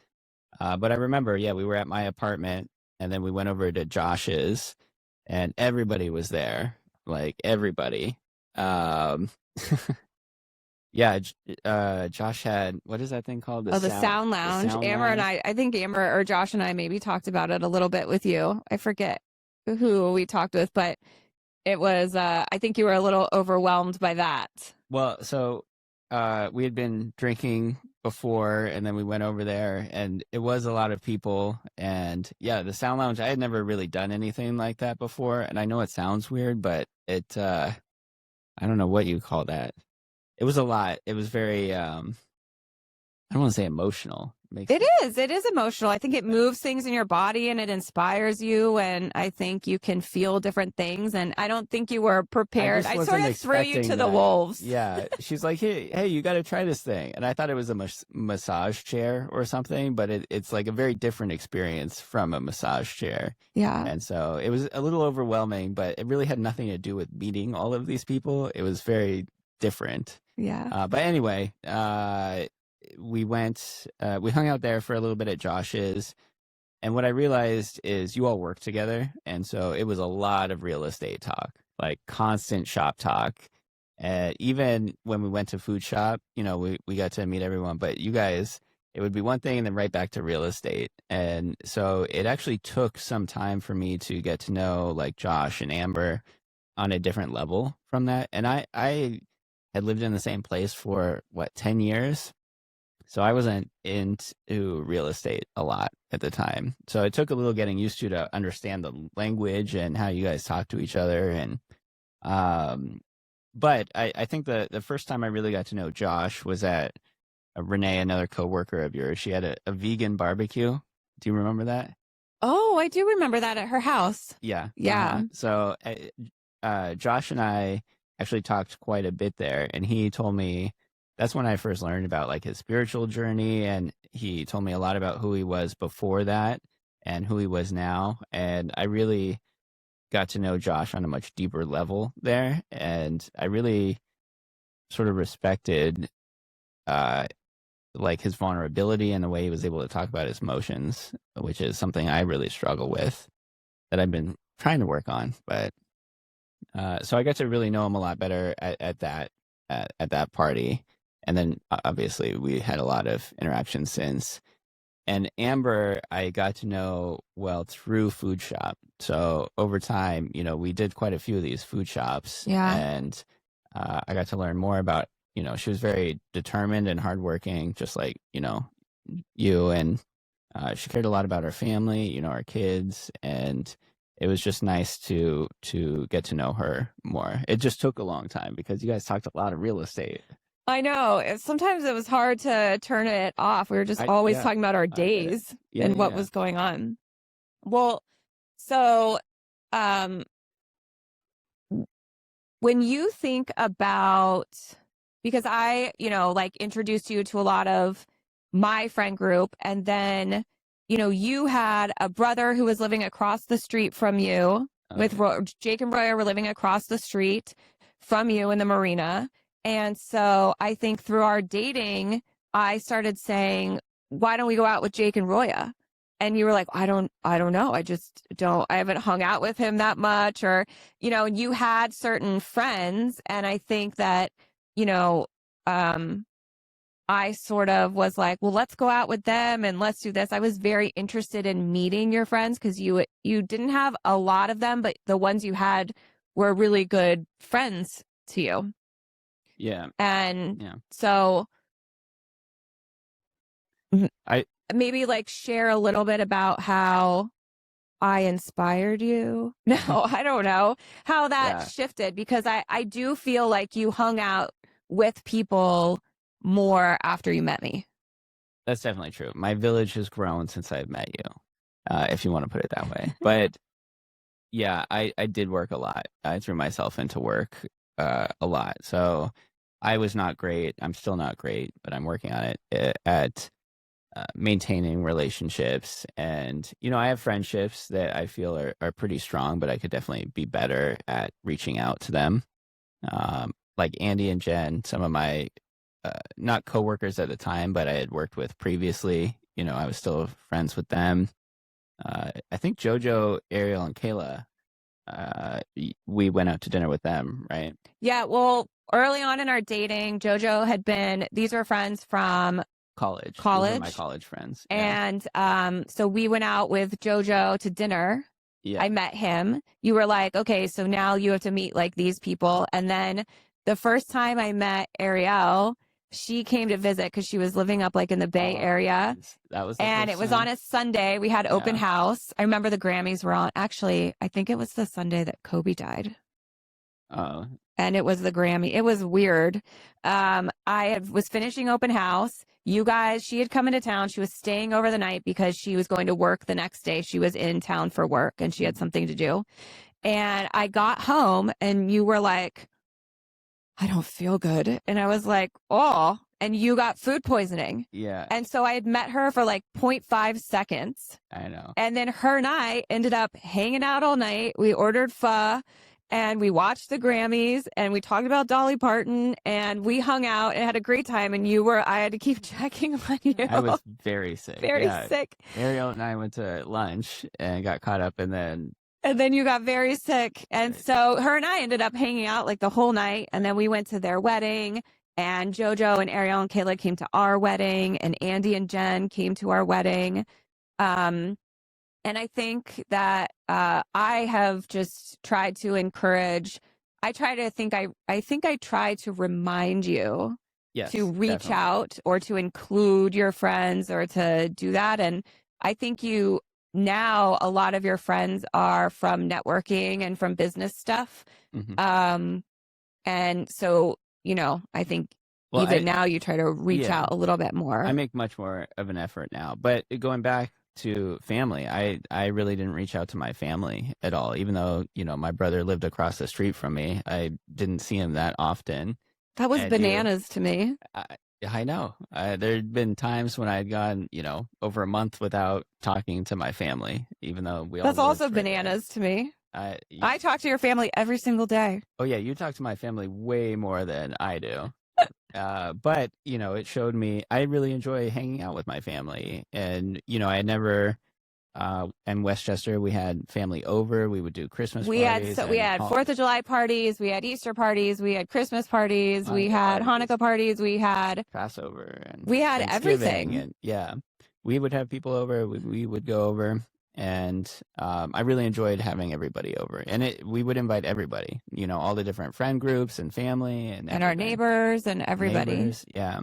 But I remember, we were at my apartment, and then we went over to Josh's, and everybody was there. Everybody. Josh had, what is that thing called? The sound lounge. Amber and I think Amber or Josh and I maybe talked about it a little bit with you. I forget who we talked with, but it was, I think you were a little overwhelmed by that. Well, so we had been drinking before, and then we went over there, and it was a lot of people. And the sound lounge, I had never really done anything like that before. And I know it sounds weird, but I don't know what you call that. It was a lot. It was very, I don't want to say emotional. It is emotional. I think it moves things in your body, and it inspires you. And I think you can feel different things. And I don't think you were prepared. I sort of threw you to the wolves. Yeah. She's like, hey, you got to try this thing. And I thought it was a massage chair or something, but it's like a very different experience from a massage chair. Yeah. And so it was a little overwhelming, but it really had nothing to do with meeting all of these people. It was very different. Yeah. But anyway, we hung out there for a little bit at Josh's, and what I realized is you all work together, and so it was a lot of real estate talk, constant shop talk. Even when we went to Food Shop, we got to meet everyone, but you guys, it would be one thing and then right back to real estate. And so it actually took some time for me to get to know Josh and Amber on a different level from that. And I had lived in the same place for 10 years. So I wasn't into real estate a lot at the time. So it took a little getting used to understand the language and how you guys talk to each other. And but I think the first time I really got to know Josh was at Renee, another coworker of yours. She had a vegan barbecue. Do you remember that? Oh, I do remember that at her house. Yeah. Yeah. So Josh and I actually talked quite a bit there, and he told me that's when I first learned about like his spiritual journey, and he told me a lot about who he was before that and who he was now. And I really got to know Josh on a much deeper level there, and I really sort of respected like his vulnerability and the way he was able to talk about his emotions, which is something I really struggle with that I've been trying to work on. But so I got to really know him a lot better at that party. And then obviously we had a lot of interactions since. And Amber, I got to know well through Food Shop. So over time, we did quite a few of these food shops. Yeah. And I got to learn more about, she was very determined and hardworking, just like, you. And she cared a lot about our family, our kids. And it was just nice to get to know her more. It just took a long time because you guys talked a lot of real estate. I know. Sometimes it was hard to turn it off. We were just always talking about our days and what was going on. Well, so when you think about, because I, like introduced you to a lot of my friend group, and then, you had a brother who was living across the street from you with Jake and Roya were living across the street from you in the marina. And so I think through our dating, I started saying, why don't we go out with Jake and Roya? And you were like, I don't know. I haven't hung out with him that much, or, you had certain friends. And I think that, I sort of was like, well, let's go out with them and let's do this. I was very interested in meeting your friends because you didn't have a lot of them, but the ones you had were really good friends to you. Yeah. And so I maybe like share a little bit about how I inspired you. No, I don't know how that shifted, because I do feel like you hung out with people more after you met me. That's definitely true. My village has grown since I've met you, if you want to put it that way. But yeah, I did work a lot. I threw myself into work a lot. So I was not great. I'm still not great, but I'm working on it at maintaining relationships. And, I have friendships that I feel are pretty strong, but I could definitely be better at reaching out to them. Like Andy and Jen, some of my, not coworkers at the time, but I had worked with previously, I was still friends with them. I think Jojo, Ariel, and Kayla, we went out to dinner with them, right? Yeah, well, early on in our dating, Jojo these were friends from college. These were my college friends. And so we went out with Jojo to dinner. Yeah. I met him. You were like, okay, so now you have to meet like these people. And then the first time I met Ariel, she came to visit because she was living up like in the Bay Area. That was it was on a Sunday. We had open house. I remember the Grammys were on. Actually, I think it was the Sunday that Kobe died. Oh. And it was the Grammy. It was weird. Was finishing open house. She had come into town. She was staying over the night because she was going to work the next day. She was in town for work and she had something to do. And I got home and you were like, I don't feel good. And I was like, oh, and you got food poisoning. Yeah. And so I had met her for like 0.5 seconds. I know. And then her and I ended up hanging out all night. We ordered pho and we watched the Grammys and we talked about Dolly Parton and we hung out and had a great time. And I had to keep checking on you. I was very sick. Very sick. Ariel and I went to lunch and got caught up, and then you got very sick. And so her and I ended up hanging out like the whole night. And then we went to their wedding, and Jojo and Ariel and Kayla came to our wedding, and Andy and Jen came to our wedding. And I think that I have just tried to encourage I think I try to remind you Yes, to reach definitely. out or to include your friends or to do that. And I think now a lot of your friends are from networking and from business stuff. Mhm. And so, I think Well, even now you try to reach yeah, out a little bit more. I make much more of an effort now. But going back to family, I really didn't reach out to my family at all, even though, my brother lived across the street from me. I didn't see him that often. That was And bananas to me. I know. There'd been times when I'd gone, over a month without talking to my family, even though we all That's lived also right there. bananas to me. I I talk to your family every single day. Oh yeah, you talk to my family way more than I do. But it showed me I really enjoy hanging out with my family, and I never. In Westchester, we had family over. We would do Christmas parties. We had 4th of July parties. We had Easter parties. We had Christmas parties. We had Hanukkah parties. We had Passover, and we had Thanksgiving, everything. and yeah, we would have people over. We would go over, and I really enjoyed having everybody over. And we would invite everybody. All the different friend groups and family and our everything. neighbors and everybody. Neighbors, yeah.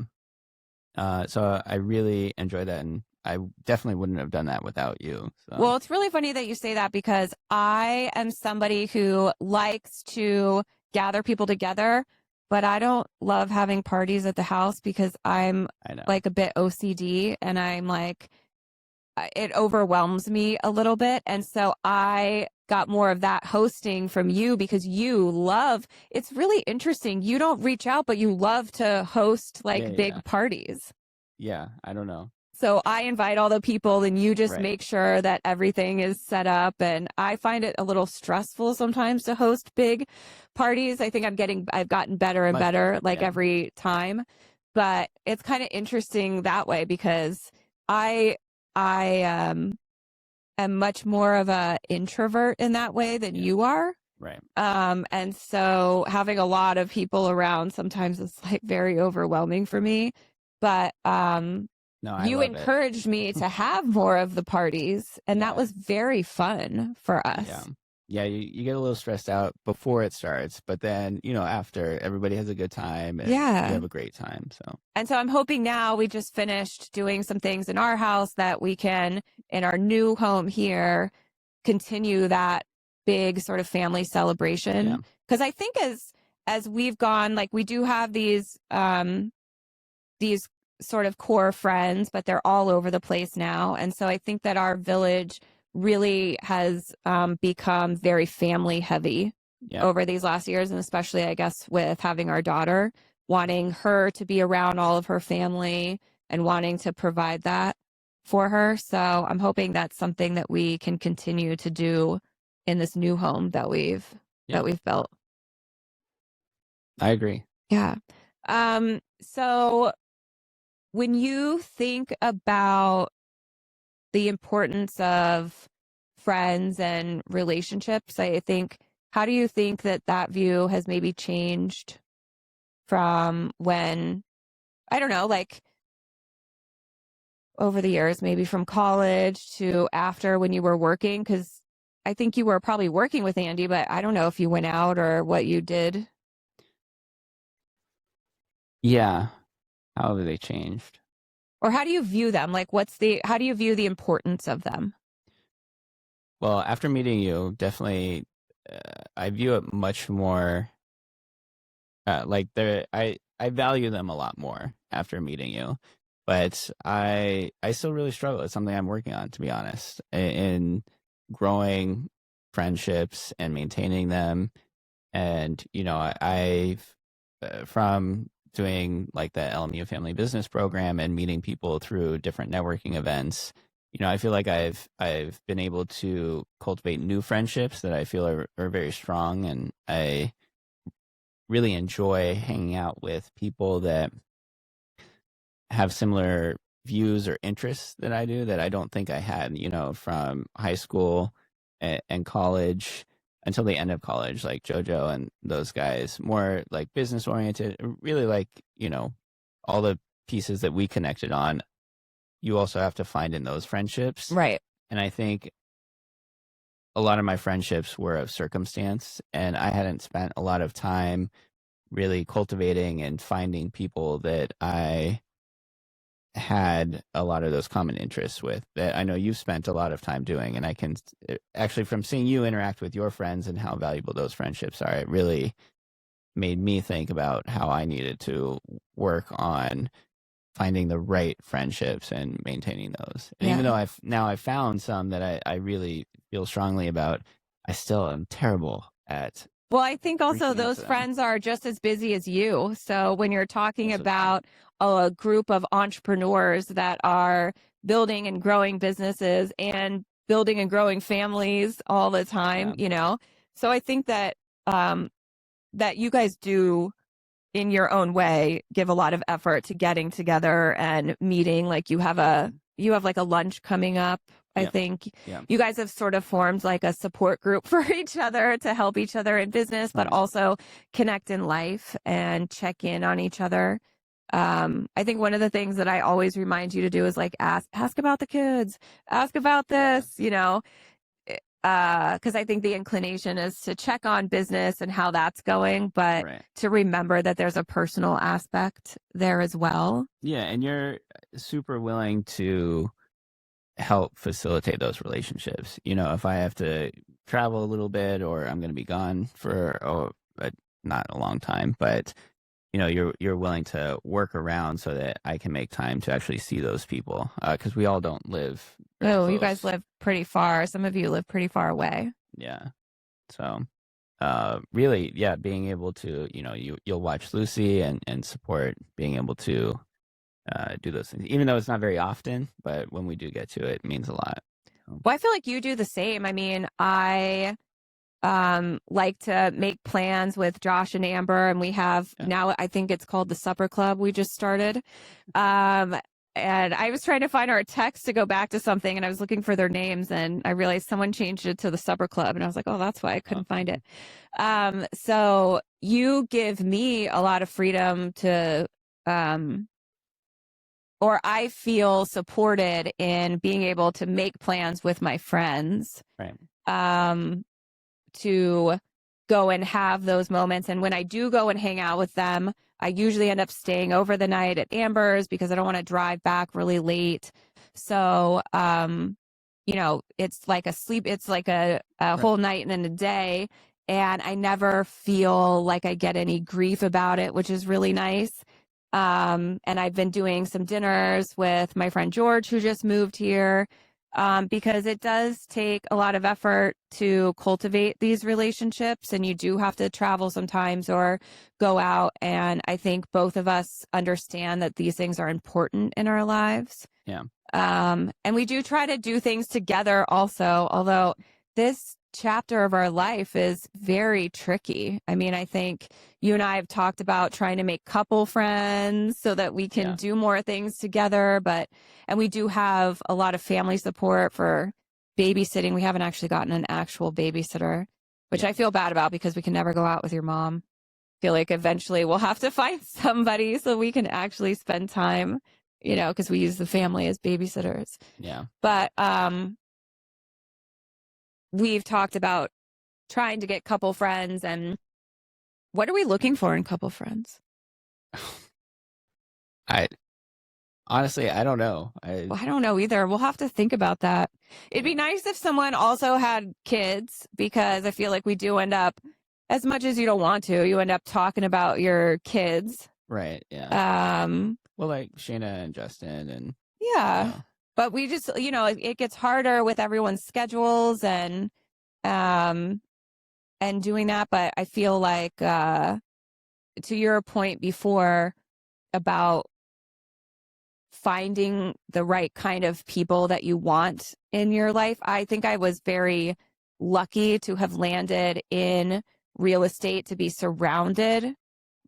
So I really enjoyed that, and I definitely wouldn't have done that without you. So. Well, it's really funny that you say that because I am somebody who likes to gather people together, but I don't love having parties at the house because I'm like a bit OCD, and I'm like, it overwhelms me a little bit. And so I got more of that hosting from you because it's really interesting. You don't reach out, but you love to host big parties. Yeah, I don't know. So I invite all the people and you just make sure that everything is set up. And I find it a little stressful sometimes to host big parties. I think I've gotten better and better every time, but it's kind of interesting that way because I am much more of a introvert in that way than you are. Right. And so having a lot of people around sometimes is very overwhelming for me, but, no, you encouraged me to have more of the parties, and that was very fun for us. Yeah, you get a little stressed out before it starts, but then, after, everybody has a good time and you have a great time. And so I'm hoping now we just finished doing some things in our house that we can, in our new home here, continue that big sort of family celebration. Because I think as we've gone, we do have these sort of core friends, but they're all over the place now. And so I think that our village really has become very family heavy over these last years. And especially, I guess, with having our daughter, wanting her to be around all of her family and wanting to provide that for her. So I'm hoping that's something that we can continue to do in this new home that we've built. I agree. Yeah. So when you think about the importance of friends and relationships, I think, how do you think that view has maybe changed from when, I don't know, over the years, maybe from college to after when you were working? Because I think you were probably working with Andy, but I don't know if you went out or what you did. Yeah. How have they changed? Or how do you view them? How do you view the importance of them? Well, after meeting you, definitely, I view it much more, I value them a lot more after meeting you, but I still really struggle. It's something I'm working on, to be honest, in growing friendships and maintaining them. And, I've, from doing the LMU Family Business Program and meeting people through different networking events, I feel like I've been able to cultivate new friendships that I feel are very strong, and I really enjoy hanging out with people that have similar views or interests that I do that I don't think I had, from high school and college until the end of college, like JoJo and those guys, more business oriented, really all the pieces that we connected on, you also have to find in those friendships. Right. And I think a lot of my friendships were of circumstance, and I hadn't spent a lot of time really cultivating and finding people that I had a lot of those common interests with, that I know you've spent a lot of time doing. And I can actually, from seeing you interact with your friends and how valuable those friendships are, it really made me think about how I needed to work on finding the right friendships and maintaining those. And even though I've found some that I really feel strongly about, I still am terrible at. Well, I think also reaching out those to them. friends are just as busy as you. So when you're talking Also about a group of entrepreneurs that are building and growing businesses and building and growing families all the time, so I think that that you guys do, in your own way, give a lot of effort to getting together and meeting. Like you have like a lunch coming up. I think you guys have sort of formed like a support group for each other to help each other in business, but also connect in life and check in on each other. I think one of the things that I always remind you to do is like ask about the kids, ask about this, because I think the inclination is to check on business and how that's going, but to remember that there's a personal aspect there as well. Yeah, and you're super willing to help facilitate those relationships. If I have to travel a little bit, or I'm going to be gone for not a long time, but you're willing to work around so that I can make time to actually see those people, because we all don't live. Oh, you guys live pretty far. Some of you live pretty far away. Yeah. So, really, being able to, you'll watch Lucy and support being able to do those things, even though it's not very often, but when we do get to it, it means a lot. Well, I feel like you do the same. I mean, I like to make plans with Josh and Amber, and we have now, I think it's called the Supper Club we just started. And I was trying to find our text to go back to something, and I was looking for their names, and I realized someone changed it to the Supper Club, and I was like, oh, that's why I couldn't find it. So you give me a lot of freedom to, or I feel supported in being able to make plans with my friends. Right. To go and have those moments. And when I do go and hang out with them, I usually end up staying over the night at Amber's because I don't want to drive back really late. So, it's like it's like a whole night and then a day. And I never feel like I get any grief about it, which is really nice. And I've been doing some dinners with my friend George, who just moved here. Because it does take a lot of effort to cultivate these relationships, and you do have to travel sometimes or go out. And I think both of us understand that these things are important in our lives. Yeah. And we do try to do things together also, although this chapter of our life is very tricky. I mean, I think you and I have talked about trying to make couple friends so that we can do more things together, and we do have a lot of family support for babysitting. We haven't actually gotten an actual babysitter, which I feel bad about because we can never go out with your mom. I feel like eventually we'll have to find somebody so we can actually spend time, because we use the family as babysitters. Yeah. But, we've talked about trying to get couple friends, and what are we looking for in couple friends? Honestly, I don't know. I don't know either. We'll have to think about that. It'd be nice if someone also had kids, because I feel like we do end up, as much as you don't want to, you end up talking about your kids. Right. Yeah. Well, like Shayna and Justin and. Yeah. But we just, it gets harder with everyone's schedules and doing that. But I feel like, to your point before about finding the right kind of people that you want in your life, I think I was very lucky to have landed in real estate, to be surrounded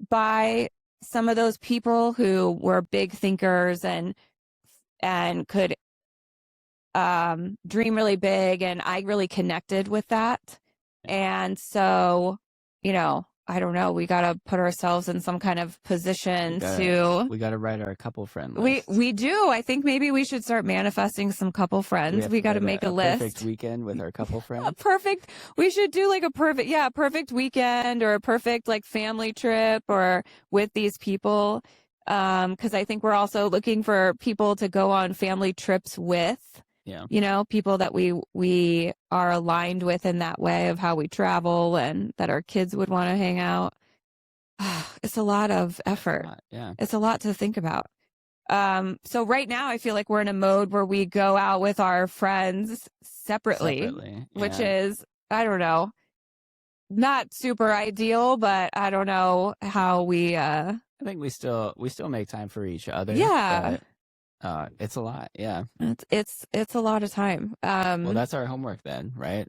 by some of those people who were big thinkers and could dream really big, and I really connected with that. And so, I don't know, we got to put ourselves in some kind of position we got to write our couple friend we list. do. I think maybe we should start manifesting some couple friends. We got to make a list. Perfect weekend with our couple friends. We should do like a perfect weekend or a perfect like family trip or with these people. Because I think we're also looking for people to go on family trips with. Yeah. You know, people that we are aligned with in that way of how we travel and that our kids would want to hang out. It's a lot of effort. Yeah. It's a lot to think about. So right now I feel like we're in a mode where we go out with our friends separately. Which is, I don't know, not super ideal, but I don't know how we, I think we still make time for each other. Yeah. It's a lot. Yeah. It's a lot of time. Well, that's our homework then, right?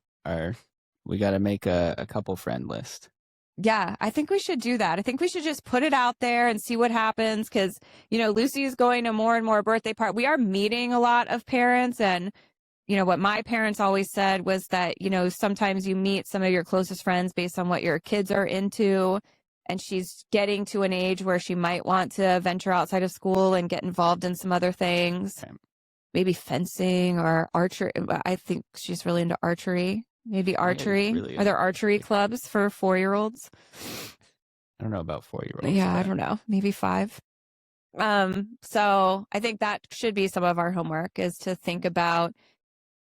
We got to make a couple friend list. Yeah, I think we should do that. I think we should just put it out there and see what happens. Cause, you know, Lucy is going to more and more birthday parties. We are meeting a lot of parents. And, you know, what my parents always said was that, you know, sometimes you meet some of your closest friends based on what your kids are into. And she's getting to an age where she might want to venture outside of school and get involved in some other things, Okay. Maybe fencing or archery. I think she's really into archery. Maybe archery. Really are there archery clubs for 4-year-olds? I don't know about 4-year-olds. Yeah, I don't know. Maybe 5. So I think that should be some of our homework is to think about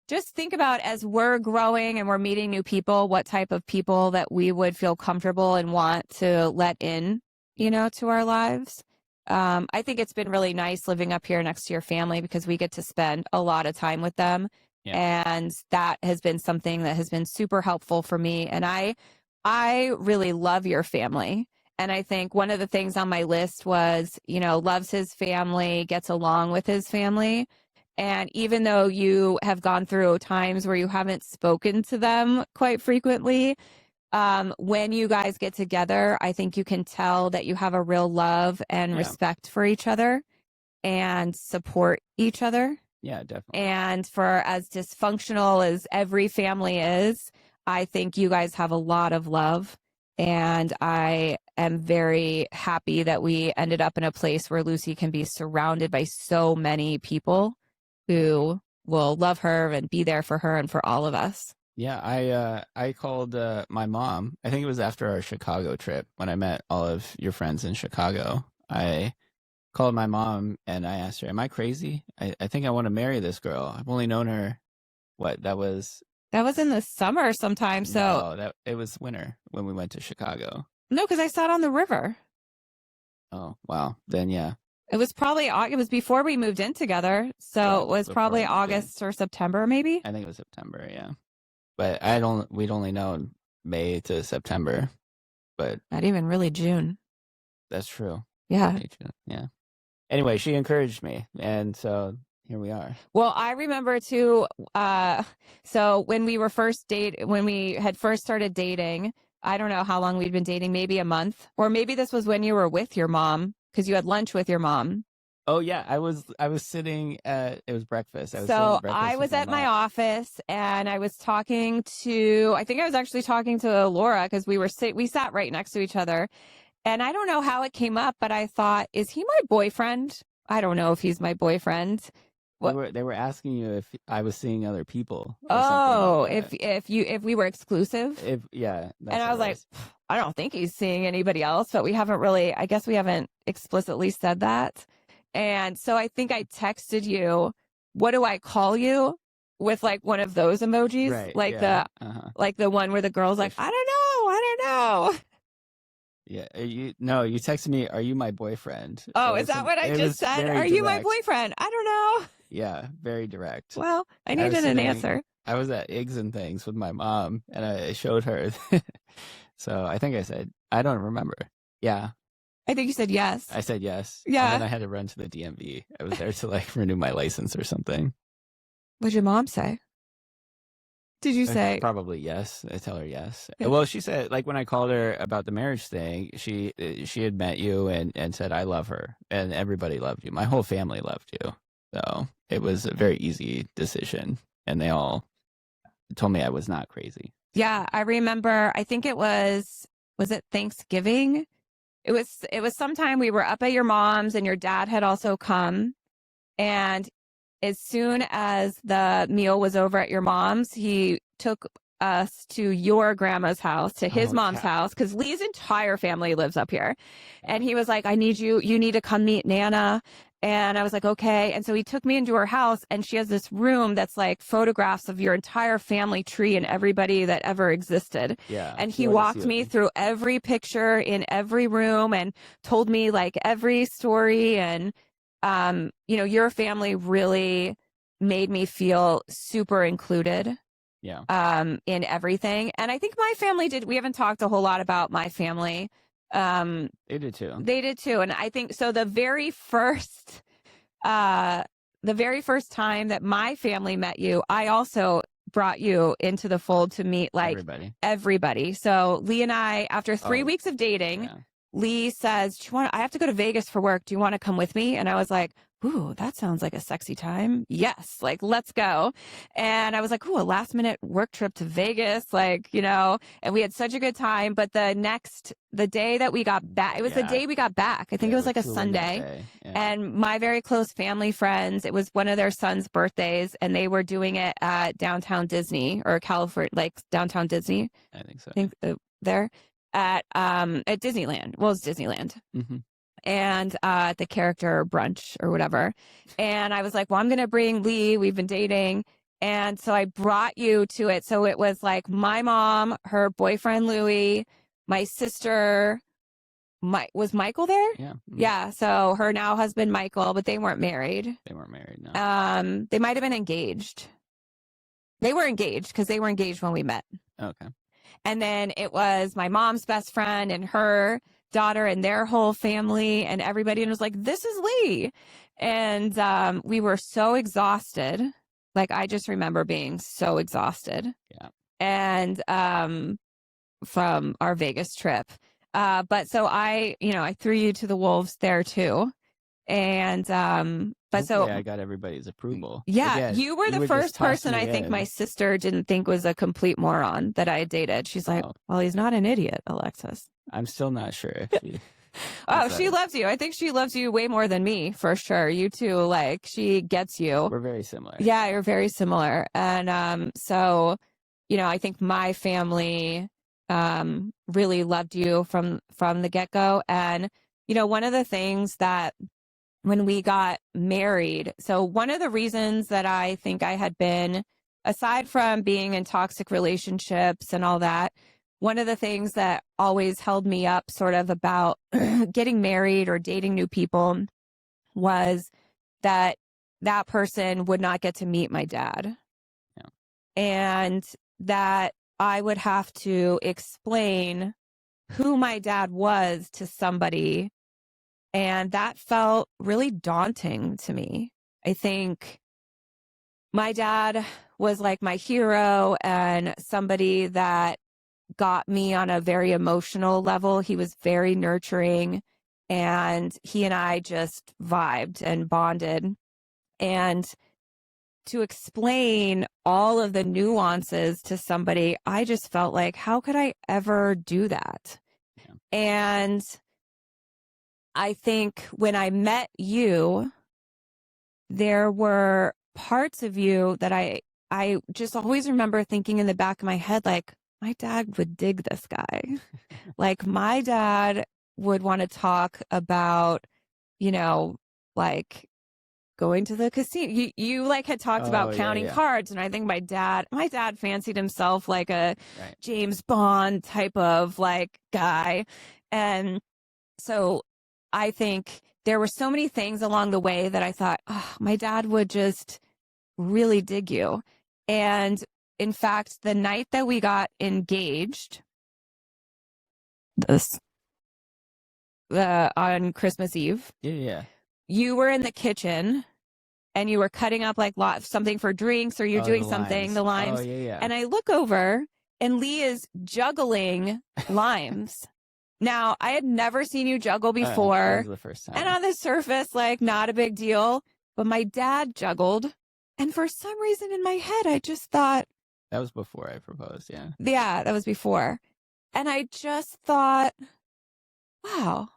as we're growing and we're meeting new people, what type of people that we would feel comfortable and want to let in, you know, to our lives. I think it's been really nice living up here next to your family because we get to spend a lot of time with them. Yeah. And that has been something that has been super helpful for me. And I really love your family. And I think one of the things on my list was, you know, loves his family, gets along with his family. And even though you have gone through times where you haven't spoken to them quite frequently, when you guys get together, I think you can tell that you have a real love and respect for each other and support each other. Yeah, definitely. And for as dysfunctional as every family is, I think you guys have a lot of love. And I am very happy that we ended up in a place where Lucy can be surrounded by so many people who will love her and be there for her and for all of us. Yeah, I called my mom. I think it was after our Chicago trip when I met all of your friends in Chicago. I called my mom and I asked her, am I crazy? I think I want to marry this girl. I've only known her, that was in the summer sometime. So no, it was winter when we went to Chicago. No, because I sat on the river. Oh, wow. Then, yeah. It was before we moved in together. So it was probably August or September, maybe. I think it was September, yeah. But we'd only known May to September, but not even really June. That's true. Yeah. Yeah. Anyway, she encouraged me. And so here we are. Well, I remember too. So when we had first started dating, I don't know how long we'd been dating, maybe a month, or maybe this was when you were with your mom because you had lunch with your mom. Oh yeah, I was sitting it was breakfast. I was at my office and I was talking to, I think I was actually talking to Laura because we sat right next to each other. And I don't know how it came up, but I thought, is he my boyfriend? I don't know if he's my boyfriend. They were asking you if I was seeing other people. Oh, if we were exclusive. And I was like, I don't think he's seeing anybody else, but we haven't explicitly said that. And so I think I texted you, what do I call you? With like one of those emojis, right, like the one where the girl's like, I don't know. Yeah, you texted me, are you my boyfriend? Oh, is that what I just said? Are you my boyfriend? I don't know. Yeah, very direct. Well, I needed an answer. I was at Iggs and Things with my mom, and I showed her. So I think I said, I don't remember. Yeah. I think you said yes. I said yes. Yeah. And then I had to run to the DMV. I was there to renew my license or something. What'd your mom say? Did you say? Probably yes. I tell her yes. Well, she said, when I called her about the marriage thing, she had met you and said, I love her. And everybody loved you. My whole family loved you. So it was a very easy decision. And they all told me I was not crazy. Yeah, I remember, I think it was was it Thanksgiving? It was sometime we were up at your mom's and your dad had also come. And as soon as the meal was over at your mom's, he took us to your grandma's house, to his mom's house, because Lee's entire family lives up here. And he was like, I need you need to come meet Nana. And I was like, okay. And so he took me into her house, and she has this room that's like photographs of your entire family tree and everybody that ever existed. Yeah. And he walked me through every picture in every room and told me like every story. And, you know, your family really made me feel super included. Yeah. In everything. And I think my family did. We haven't talked a whole lot about my family. They did too. They did too. And I think so the very first time that my family met you, I also brought you into the fold to meet like everybody. So Lee and I, after 3 weeks of dating, Lee says, I have to go to Vegas for work. Do you want to come with me? And I was like, ooh, that sounds like a sexy time. Yes. Like, let's go. And I was like, ooh, a last minute work trip to Vegas. Like, you know, and we had such a good time. But the day that we got back, it was the day we got back. I think it was like a Sunday. And my very close family friends, it was one of their son's birthdays, and they were doing it at downtown Disney or California, like downtown Disney. I think so. I think there at Disneyland. Well, it's Disneyland. Mm-hmm. And the character brunch or whatever. And I was like, well, I'm going to bring Lee. We've been dating. And so I brought you to it. So it was like my mom, her boyfriend, Louie, my sister, was Michael there? Yeah. Mm-hmm. Yeah. So her now husband, Michael, but they weren't married. They weren't married, no. They might have been engaged. They were engaged because they were engaged when we met. Okay. And then it was my mom's best friend and her daughter and their whole family and everybody. And it was like, this is Lee. And we were so exhausted. Like, I just remember being so exhausted. Yeah. And from our Vegas trip. But so I threw you to the wolves there too. And but so I got everybody's approval. Yeah, Again, you were the first person I think my sister didn't think was a complete moron that I had dated. She's like, well, he's not an idiot, Alexis. I'm still not sure. She loves you. I think she loves you way more than me, for sure. You two, like, she gets you. We're very similar. Yeah, you're very similar. And so, you know, I think my family really loved you from the get-go. And, you know, one of the things that when we got married, so one of the reasons that I think I had been, aside from being in toxic relationships and all that, one of the things that always held me up sort of about getting married or dating new people was that person would not get to meet my dad. Yeah. And that I would have to explain who my dad was to somebody. And that felt really daunting to me. I think my dad was like my hero and somebody that got me on a very emotional level. He was very nurturing, and he and I just vibed and bonded. And to explain all of the nuances to somebody, I just felt like, how could I ever do that? Yeah. And I think when I met you, there were parts of you that I just always remember thinking in the back of my head, like, my dad would dig this guy. Like, my dad would want to talk about, you know, like going to the casino. You like had talked about counting cards. And I think my dad fancied himself like a James Bond type of like guy. And so I think there were so many things along the way that I thought, oh, my dad would just really dig you. And in fact, the night that we got engaged, on Christmas Eve, you were in the kitchen and you were cutting up like something for drinks, or you're doing something, the limes. And I look over and Lee is juggling limes. Now, I had never seen you juggle before. That was the first time. And on the surface, like, not a big deal. But my dad juggled. And for some reason in my head, I just thought, that was before I proposed, yeah. Yeah, that was before. And I just thought, wow,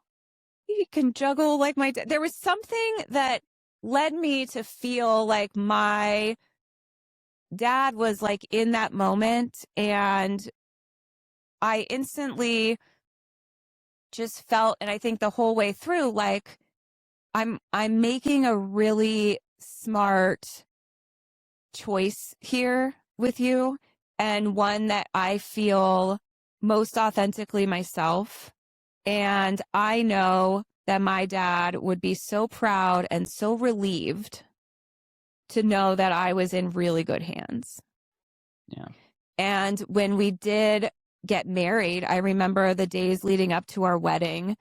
he can juggle like my dad. There was something that led me to feel like my dad was like in that moment, and I instantly just felt, and I think the whole way through, like I'm making a really smart choice here with you, and one that I feel most authentically myself. And I know that my dad would be so proud and so relieved to know that I was in really good hands. Yeah. And when we did get married, I remember the days leading up to our wedding.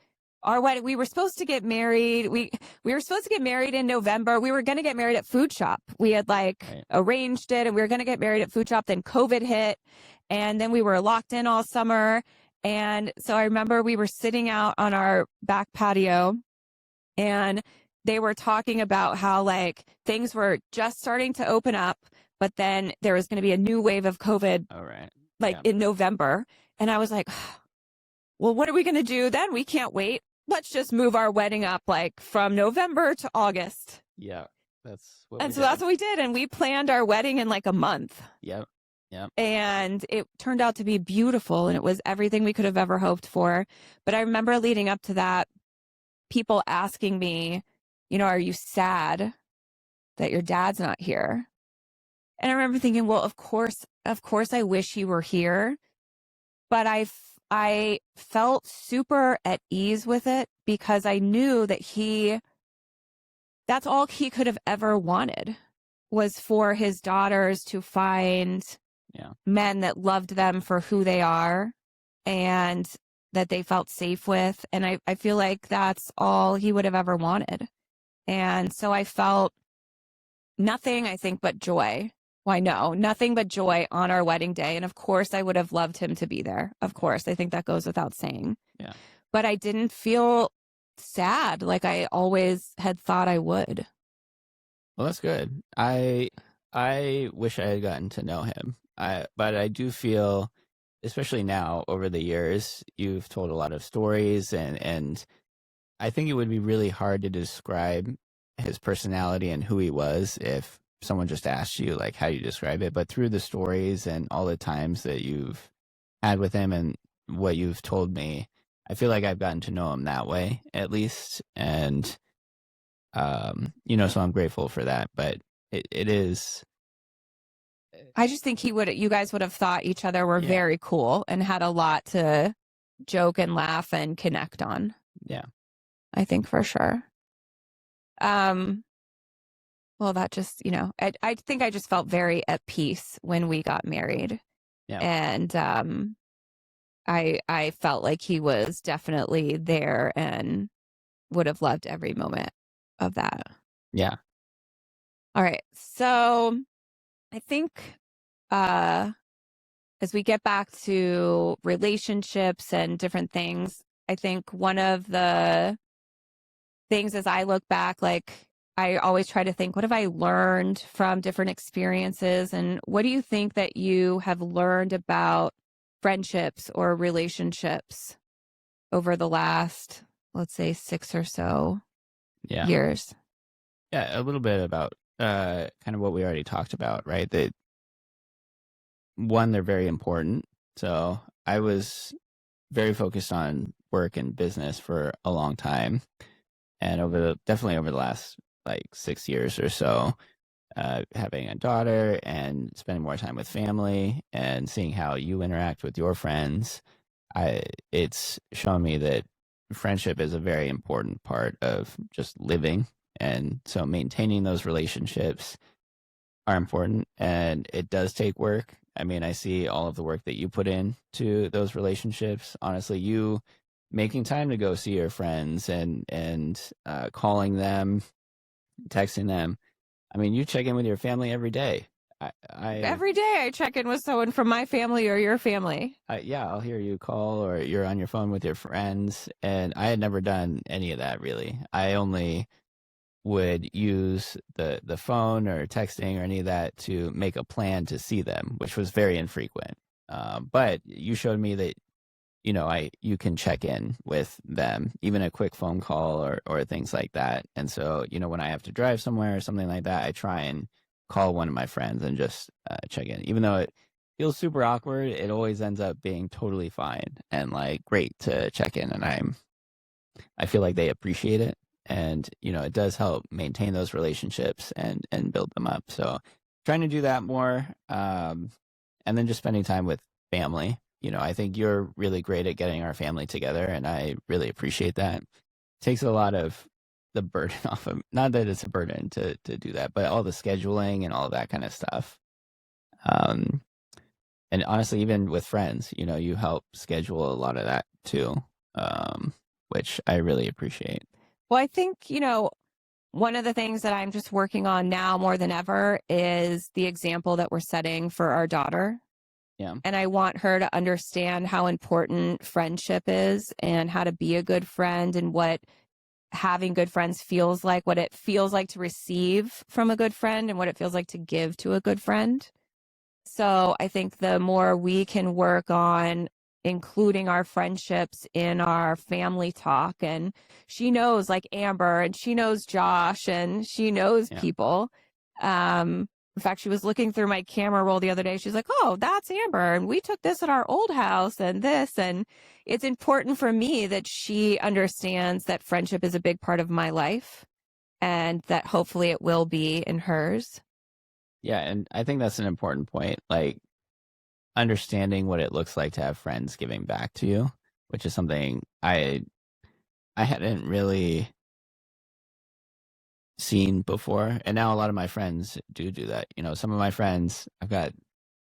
We were supposed to get married. We were supposed to get married in November. We were going to get married at Food Shop. We had arranged it, and we were going to get married at Food Shop. Then COVID hit, and then we were locked in all summer. And so I remember we were sitting out on our back patio, and they were talking about how like things were just starting to open up, but then there was going to be a new wave of COVID in November. And I was like, well, what are we going to do then? We can't wait. Let's just move our wedding up like from November to August. Yeah. That's what we did. And we planned our wedding in like a month. Yep. And it turned out to be beautiful, and it was everything we could have ever hoped for. But I remember leading up to that, people asking me, are you sad that your dad's not here? And I remember thinking, well, of course I wish he were here. But I felt super at ease with it, because I knew that that's all he could have ever wanted, was for his daughters to find men that loved them for who they are and that they felt safe with. And I feel like that's all he would have ever wanted. And so I felt nothing, I think, but joy. Well, I know nothing but joy on our wedding day. And of course, I would have loved him to be there. Of course, I think that goes without saying. Yeah. But I didn't feel sad like I always had thought I would. Well, that's good. I wish I had gotten to know him. But I do feel, especially now over the years, you've told a lot of stories, and I think it would be really hard to describe his personality and who he was if someone just asked you like how you describe it. But through the stories and all the times that you've had with him and what you've told me, I feel like I've gotten to know him that way, at least. And so I'm grateful for that. But it is, I just think you guys would have thought each other were very cool and had a lot to joke and laugh and connect on. Yeah. I think for sure. Well, that just, I think I just felt very at peace when we got married. Yeah. And I felt like he was definitely there and would have loved every moment of that. Yeah. All right. So I think as we get back to relationships and different things, I think one of the things as I look back, like I always try to think, what have I learned from different experiences? And what do you think that you have learned about friendships or relationships over the last, let's say, 6 or so years? Yeah, a little bit about kind of what we already talked about, right? That one, they're very important. So I was very focused on work and business for a long time. And definitely over the last 6 years or so, having a daughter and spending more time with family and seeing how you interact with your friends, it's shown me that friendship is a very important part of just living. And so maintaining those relationships are important, and it does take work. I mean, I see all of the work that you put into those relationships. Honestly, you making time to go see your friends and calling them, texting them. I mean, you check in with your family every day. Every day I check in with someone from my family or your family. I'll hear you call, or you're on your phone with your friends. And I had never done any of that, really. I only would use the phone or texting or any of that to make a plan to see them, which was very infrequent. But you showed me that you can check in with them, even a quick phone call or things like that. And so, when I have to drive somewhere or something like that, I try and call one of my friends and just check in. Even though it feels super awkward, it always ends up being totally fine and like great to check in. And I feel like they appreciate it. And, it does help maintain those relationships and build them up. So trying to do that more. And then just spending time with family. I think you're really great at getting our family together, and I really appreciate that. It takes a lot of the burden off of, not that it's a burden to do that, but all the scheduling and all that kind of stuff. And honestly, even with friends, you help schedule a lot of that too, which I really appreciate. Well, I think, one of the things that I'm just working on now more than ever is the example that we're setting for our daughter. Yeah. And I want her to understand how important friendship is and how to be a good friend and what having good friends feels like, what it feels like to receive from a good friend and what it feels like to give to a good friend. So I think the more we can work on including our friendships in our family talk, and she knows like Amber and she knows Josh and she knows people. In fact, she was looking through my camera roll the other day. She's like, oh, that's Amber. And we took this at our old house and this. And it's important for me that she understands that friendship is a big part of my life and that hopefully it will be in hers. Yeah. And I think that's an important point. Like understanding what it looks like to have friends giving back to you, which is something I hadn't really seen before, and now a lot of my friends do that. Some of my friends, I've got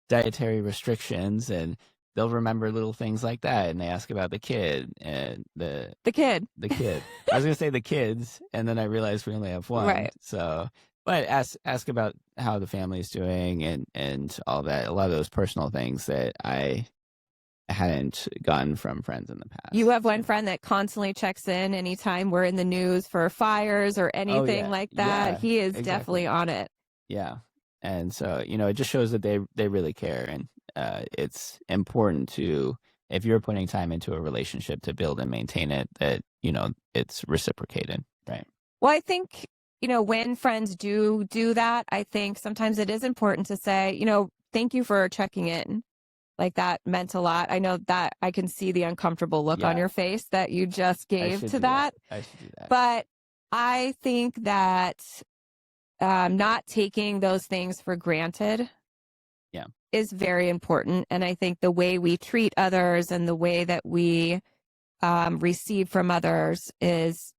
dietary restrictions, and they'll remember little things like that, and they ask about the kid and the kid. I was gonna say the kids, and then I realized we only have one, right? So, but ask about how the family's doing and all that. A lot of those personal things that I hadn't gotten from friends in the past. You have one friend that constantly checks in anytime we're in the news for fires or anything like that. Yeah, he is definitely on it. Yeah. And so, it just shows that they really care. And it's important to, if you're putting time into a relationship to build and maintain it, that, it's reciprocated. Right. Well, I think, when friends do that, I think sometimes it is important to say, thank you for checking in. Like that meant a lot. I know that I can see the uncomfortable look on your face that you just gave to that. I should do that. But I think that not taking those things for granted is very important. And I think the way we treat others and the way that we receive from others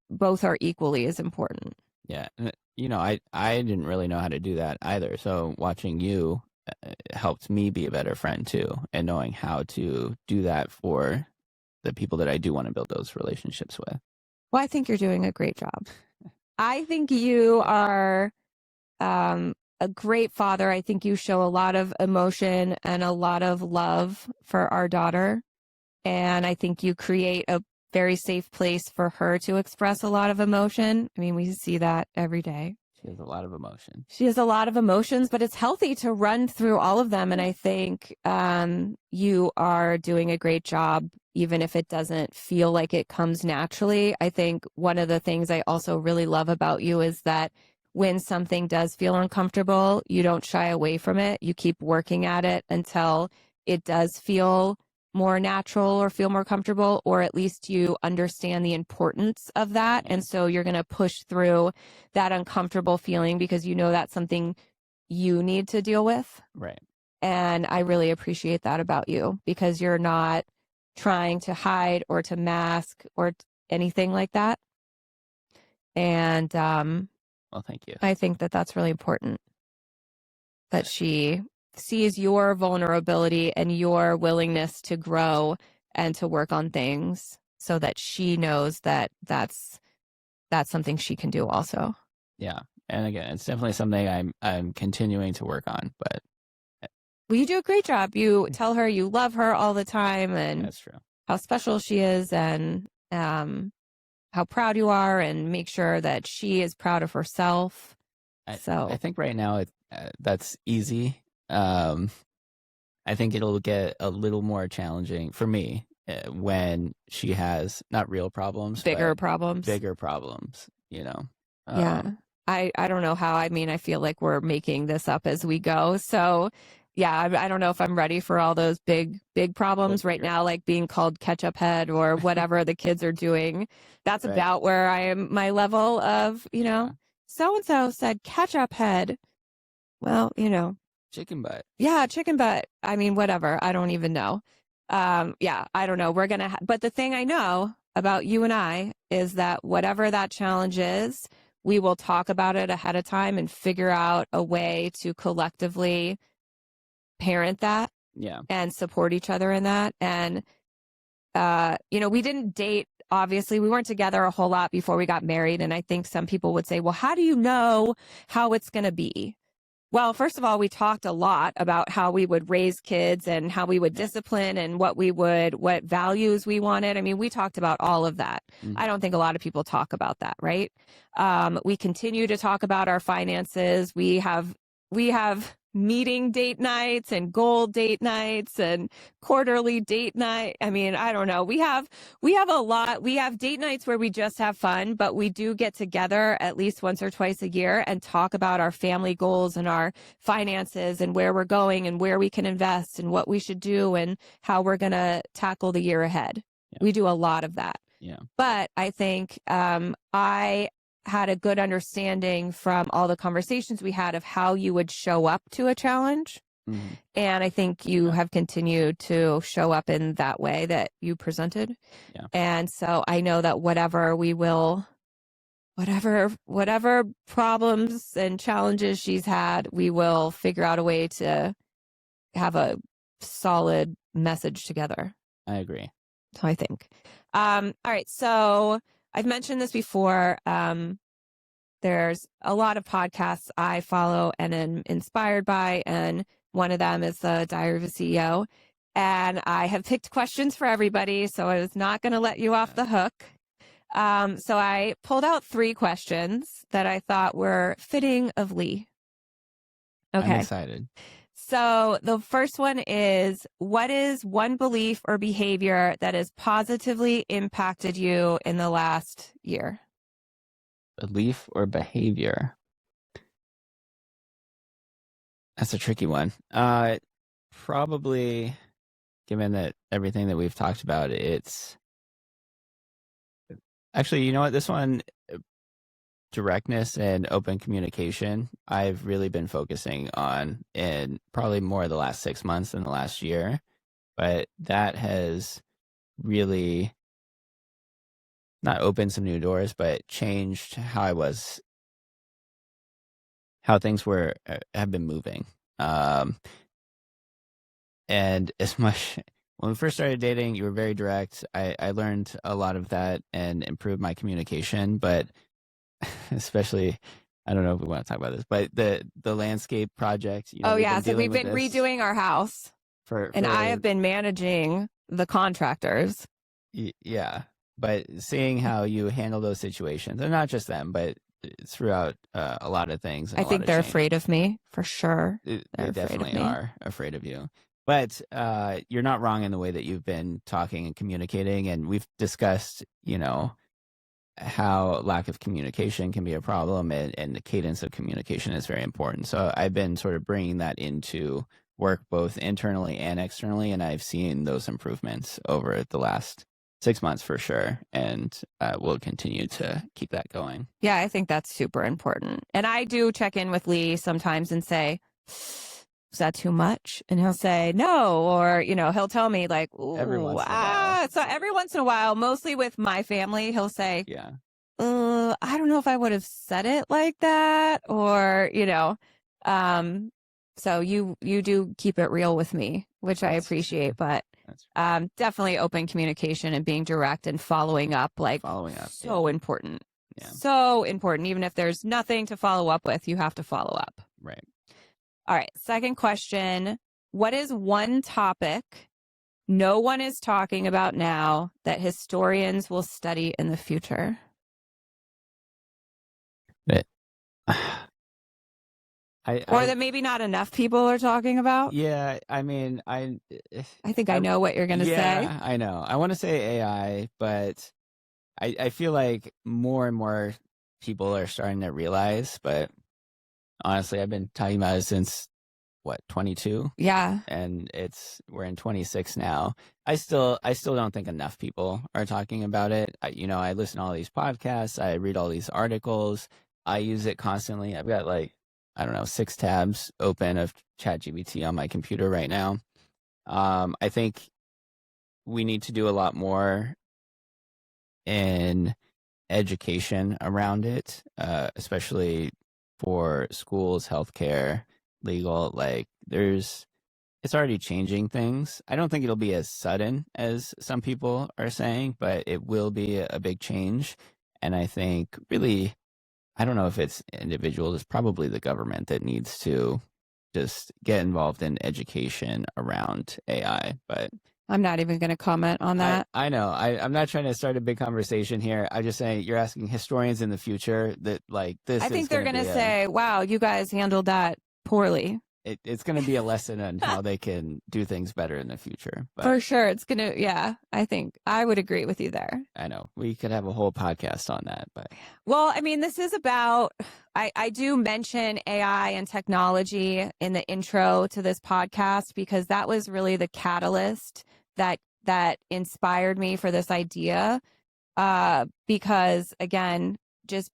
both are equally as important. Yeah. I didn't really know how to do that either. So watching you helped me be a better friend too, and knowing how to do that for the people that I do want to build those relationships with. Well, I think you're doing a great job. I think you are a great father. I think you show a lot of emotion and a lot of love for our daughter. And I think you create a very safe place for her to express a lot of emotion. I mean, we see that every day. She has a lot of emotion. She has a lot of emotions, but it's healthy to run through all of them. And I think you are doing a great job, even if it doesn't feel like it comes naturally. I think one of the things I also really love about you is that when something does feel uncomfortable, you don't shy away from it. You keep working at it until it does feel more natural or feel more comfortable, or at least you understand the importance of that. And so you're going to push through that uncomfortable feeling because you know that's something you need to deal with. Right. And I really appreciate that about you because you're not trying to hide or to mask or anything like that. And well, thank you. I think that that's really important, that she sees your vulnerability and your willingness to grow and to work on things so that she knows that that's something she can do also. Yeah. And again, it's definitely something I'm continuing to work on, but well, you do a great job. You tell her you love her all the time and that's true. How special she is and how proud you are, and make sure that she is proud of herself. I think right now that's easy. I think it'll get a little more challenging for me when she has not real problems, Bigger but problems. bigger problems, Yeah. I don't know how. I mean, I feel like we're making this up as we go. So yeah, I don't know if I'm ready for all those big problems right now, like being called ketchup head or whatever the kids are doing. That's Right. about where I am, my level of, so-and-so said ketchup head. Well, chicken butt. yeah, chicken butt. I mean, whatever. I don't even know. Yeah, I don't know. We're going to, but the thing I know about you and I is that whatever that challenge is, we will talk about it ahead of time and figure out a way to collectively parent that Yeah. and support each other in that. And, we didn't date. Obviously, we weren't together a whole lot before we got married. And I think some people would say, well, how do you know how it's going to be? Well, first of all, we talked a lot about how we would raise kids and how we would discipline and what values we wanted. I mean, we talked about all of that. Mhm. I don't think a lot of people talk about that, right? We continue to talk about our finances. We have meeting date nights and goal date nights and quarterly date night. I mean, I don't know. We have a lot. We have date nights where we just have fun, but we do get together at least once or twice a year and talk about our family goals and our finances and where we're going and where we can invest and what we should do and how we're going to tackle the year ahead. Yeah. We do a lot of that. Yeah. But I think I had a good understanding from all the conversations we had of how you would show up to a challenge. Mm-hmm. And I think you have continued to show up in that way that you presented. Yeah. And so I know that whatever problems and challenges she's had, we will figure out a way to have a solid message together. I agree. So I think. All right. So I've mentioned this before. There's a lot of podcasts I follow and am inspired by, and one of them is the Diary of a CEO. And I have picked questions for everybody, so I was not going to let you off the hook. So I pulled out 3 questions that I thought were fitting of Lee. Okay. I'm excited. So the first one is, what is one belief or behavior that has positively impacted you in the last year? Belief or behavior? That's a tricky one. Probably, given that everything that we've talked about, it's actually, you know what, this one, directness and open communication, I've really been focusing on in probably more the last 6 months than the last year, but that has really not opened some new doors, but changed how things have been moving. And as much, when we first started dating, you were very direct. I learned a lot of that and improved my communication, but especially, I don't know if we want to talk about this, but the landscape project. So we've been redoing our house, and I have been managing the contractors. Yeah, but seeing how you handle those situations, and not just them, but throughout a lot of things. I think they're afraid of me, for sure. They definitely are afraid of you. But you're not wrong in the way that you've been talking and communicating, and we've discussed, how lack of communication can be a problem, and the cadence of communication is very important. So I've been sort of bringing that into work both internally and externally, and I've seen those improvements over the last 6 months for sure, and we'll continue to keep that going. Yeah, I think that's super important. And I do check in with Lee sometimes and say, is that too much? And he'll say no, or he'll tell me like, every once in a while. So every once in a while, mostly with my family, he'll say, yeah, I don't know if I would have said it like that, or so you do keep it real with me, which I appreciate. But definitely open communication and being direct and following up, so important. Yeah. So important. Even if there's nothing to follow up with, you have to follow up. Right. All right. Second question. What is one topic no one is talking about now that historians will study in the future? Or that maybe not enough people are talking about? Yeah, I mean, I think I know what you're going to say. Yeah, I know. I want to say AI, but I feel like more and more people are starting to realize, but honestly, I've been talking about it since, 22? Yeah. And we're in 26 now. I still don't think enough people are talking about it. I listen to all these podcasts. I read all these articles. I use it constantly. I've got 6 tabs open of ChatGPT on my computer right now. I think we need to do a lot more in education around it, especially for schools, healthcare, legal. It's already changing things. I don't think it'll be as sudden as some people are saying, but it will be a big change. And I think really, I don't know if it's individuals, it's probably the government that needs to just get involved in education around AI. But I'm not even going to comment on that. I know. I'm not trying to start a big conversation here. I'm just saying you're asking historians in the future that this. I think they're going to say, wow, you guys handled that poorly. It's going to be a lesson on how they can do things better in the future. But for sure. It's going to, yeah, I think I would agree with you there. I know. We could have a whole podcast on that. But well, I mean, this is about, I do mention AI and technology in the intro to this podcast because that was really the catalyst that inspired me for this idea. Because again, just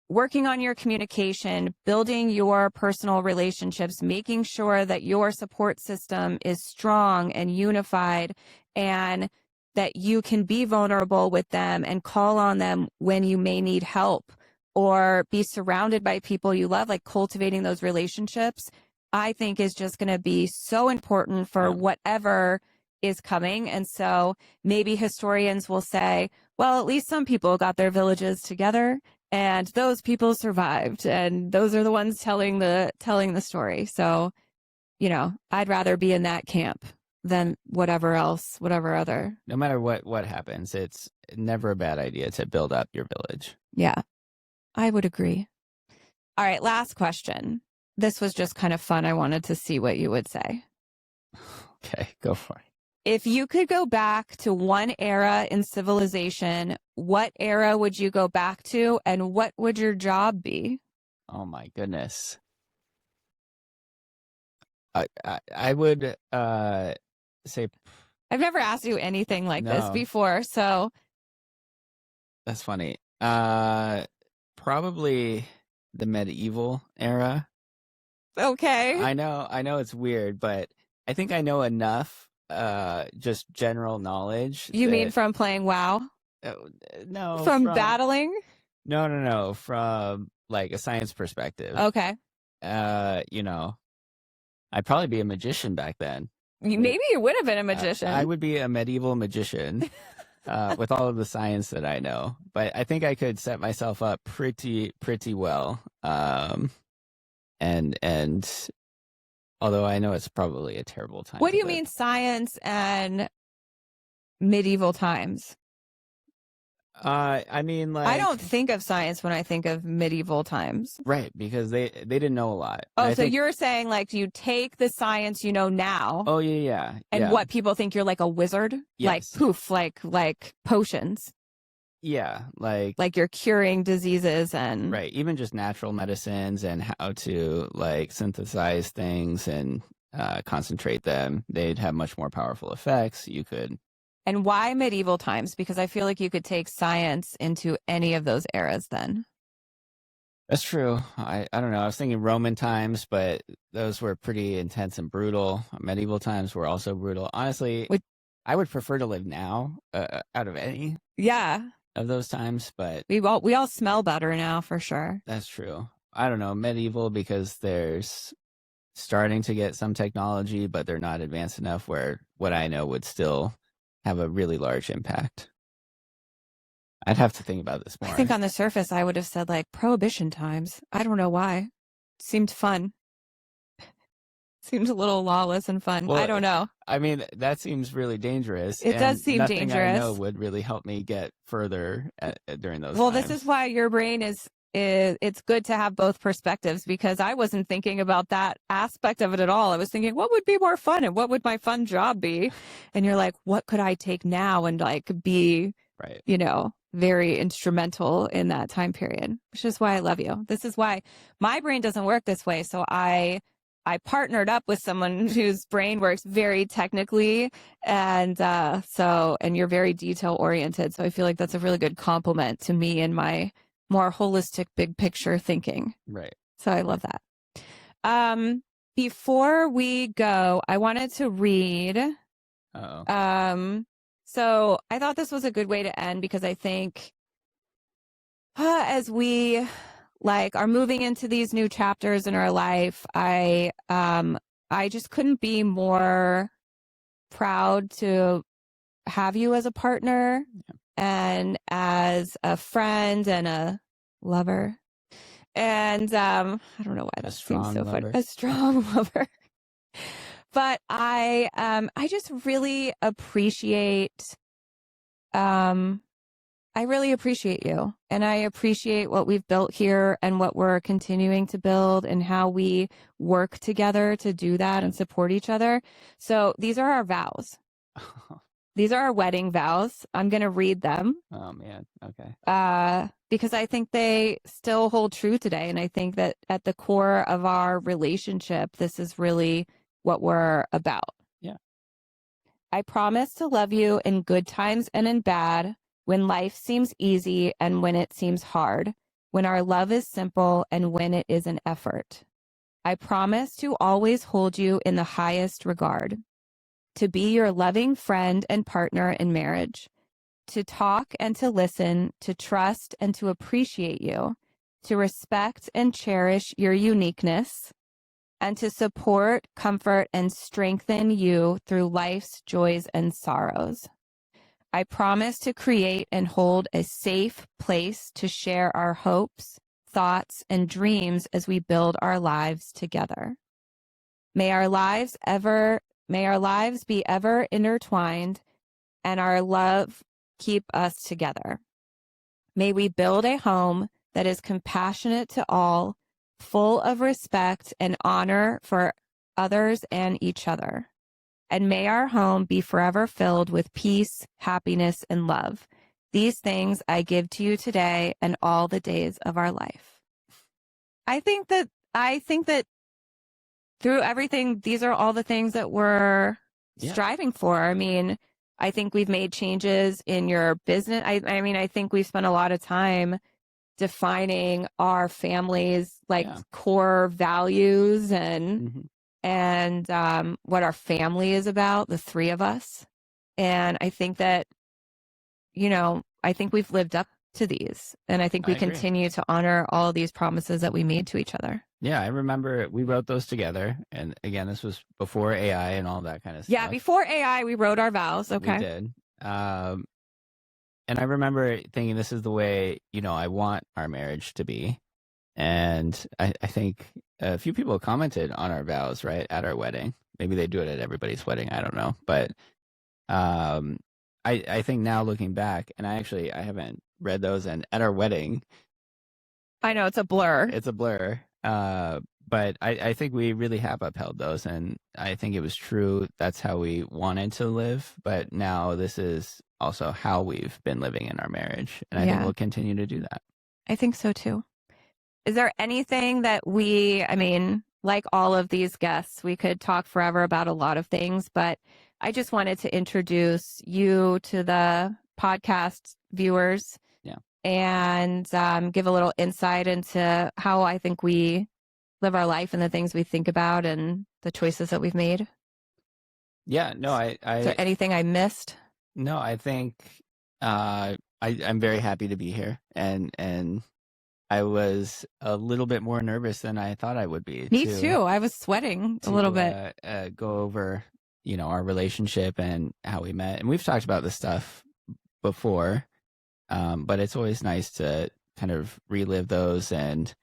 working on your communication, building your personal relationships, making sure that your support system is strong and unified and that you can be vulnerable with them and call on them when you may need help or be surrounded by people you love, like cultivating those relationships, I think is just going to be so important for whatever is coming. And so maybe historians will say, well, at least some people got their villages together and those people survived, and those are the ones telling the story. So, I'd rather be in that camp than whatever other. No matter what happens, it's never a bad idea to build up your village. Yeah, I would agree. All right, last question. This was just kind of fun. I wanted to see what you would say. Okay, go for it. If you could go back to one era in civilization, what era would you go back to and what would your job be? Oh my goodness. I would say I've never asked you anything like this No. before, so that's funny. Probably the medieval era. okay. I know it's weird, but I think I know enough just general knowledge. You mean from playing WoW? No. From battling? No. From a science perspective. Okay. I'd probably be a magician back then. Maybe you would have been a magician. I would be a medieval magician with all of the science that I know. But I think I could set myself up pretty well. And although I know it's probably a terrible time. What do you mean science and medieval times? I mean, I don't think of science when I think of medieval times. Right, because they didn't know a lot. Oh, so you're saying you take the science you know now. Oh yeah. And what people think you're like a wizard? Yes. Like poof, like potions. Yeah, like you're curing diseases and right, even just natural medicines and how to synthesize things and concentrate them. They'd have much more powerful effects. You could. And why medieval times? Because I feel like you could take science into any of those eras then. That's true. I don't know. I was thinking Roman times, but those were pretty intense and brutal. Medieval times were also brutal. Honestly, I would prefer to live now out of any of those times, but we all smell better now for sure. That's true. I don't know. Medieval because there's starting to get some technology, but they're not advanced enough where what I know would still have a really large impact. I'd have to think about this more. I think on the surface, I would have said Prohibition times. I don't know why. Seemed fun. Seemed a little lawless and fun. Well, I don't know. I mean, that seems really dangerous. It does seem nothing dangerous. I know would really help me get further during those Well, times. this is why your brain is it's good to have both perspectives, because I wasn't thinking about that aspect of it at all. I was thinking, what would be more fun and what would my fun job be? And you're like, what could I take now and like be, Right. very instrumental in that time period, which is why I love you. This is why my brain doesn't work this way. So I partnered up with someone whose brain works very technically, and you're very detail oriented. So I feel like that's a really good compliment to me and my more holistic, big picture thinking. Right. So I love that. Before we go, I wanted to read. Uh-oh. So I thought this was a good way to end, because I think as we are moving into these new chapters in our life, I just couldn't be more proud to have you as a partner and as a friend and a lover. And I don't know why that seems so funny. A strong lover. But I just really appreciate you, and I appreciate what we've built here and what we're continuing to build and how we work together to do that and support each other. So these are our vows. These are our wedding vows. I'm going to read them. Oh man. Okay. Because I think they still hold true today. And I think that at the core of our relationship, this is really what we're about. Yeah. I promise to love you in good times and in bad, when life seems easy and when it seems hard, when our love is simple and when it is an effort. I promise to always hold you in the highest regard, to be your loving friend and partner in marriage, to talk and to listen, to trust and to appreciate you, to respect and cherish your uniqueness, and to support, comfort, and strengthen you through life's joys and sorrows. I promise to create and hold a safe place to share our hopes, thoughts, and dreams as we build our lives together. May our lives be ever intertwined, and our love keep us together. May we build a home that is compassionate to all, full of respect and honor for others and each other. And may our home be forever filled with peace, happiness, and love. These things I give to you today and all the days of our life. I think that through everything, these are all the things that we're striving for. I mean, I think we've made changes in your business. I mean, I think we've spent a lot of time defining our family's core values and what our family is about, the three of us. And I think that, I think we've lived up to these. And I think we continue to honor all of these promises that we made to each other. Yeah, I remember we wrote those together. And again, this was before AI and all that kind of stuff. Yeah, before AI, we wrote our vows. Okay. We did. And I remember thinking, this is the way, I want our marriage to be. And I think a few people commented on our vows, right, at our wedding. Maybe they do it at everybody's wedding. I don't know. But I think now looking back, and I haven't read those. And at our wedding, I know it's a blur. It's a blur. But I think we really have upheld those. And I think it was true. That's how we wanted to live. But now this is also how we've been living in our marriage. And I think we'll continue to do that. I think so too. Is there anything that like all of these guests, we could talk forever about a lot of things, but I just wanted to introduce you to the podcast viewers and give a little insight into how I think we live our life and the things we think about and the choices that we've made. Yeah, no, Is there anything I missed? No, I think I'm very happy to be here, and I was a little bit more nervous than I thought I would be. Me too. I was sweating a little bit. Go over, our relationship and how we met, and we've talked about this stuff before, but it's always nice to kind of relive those. And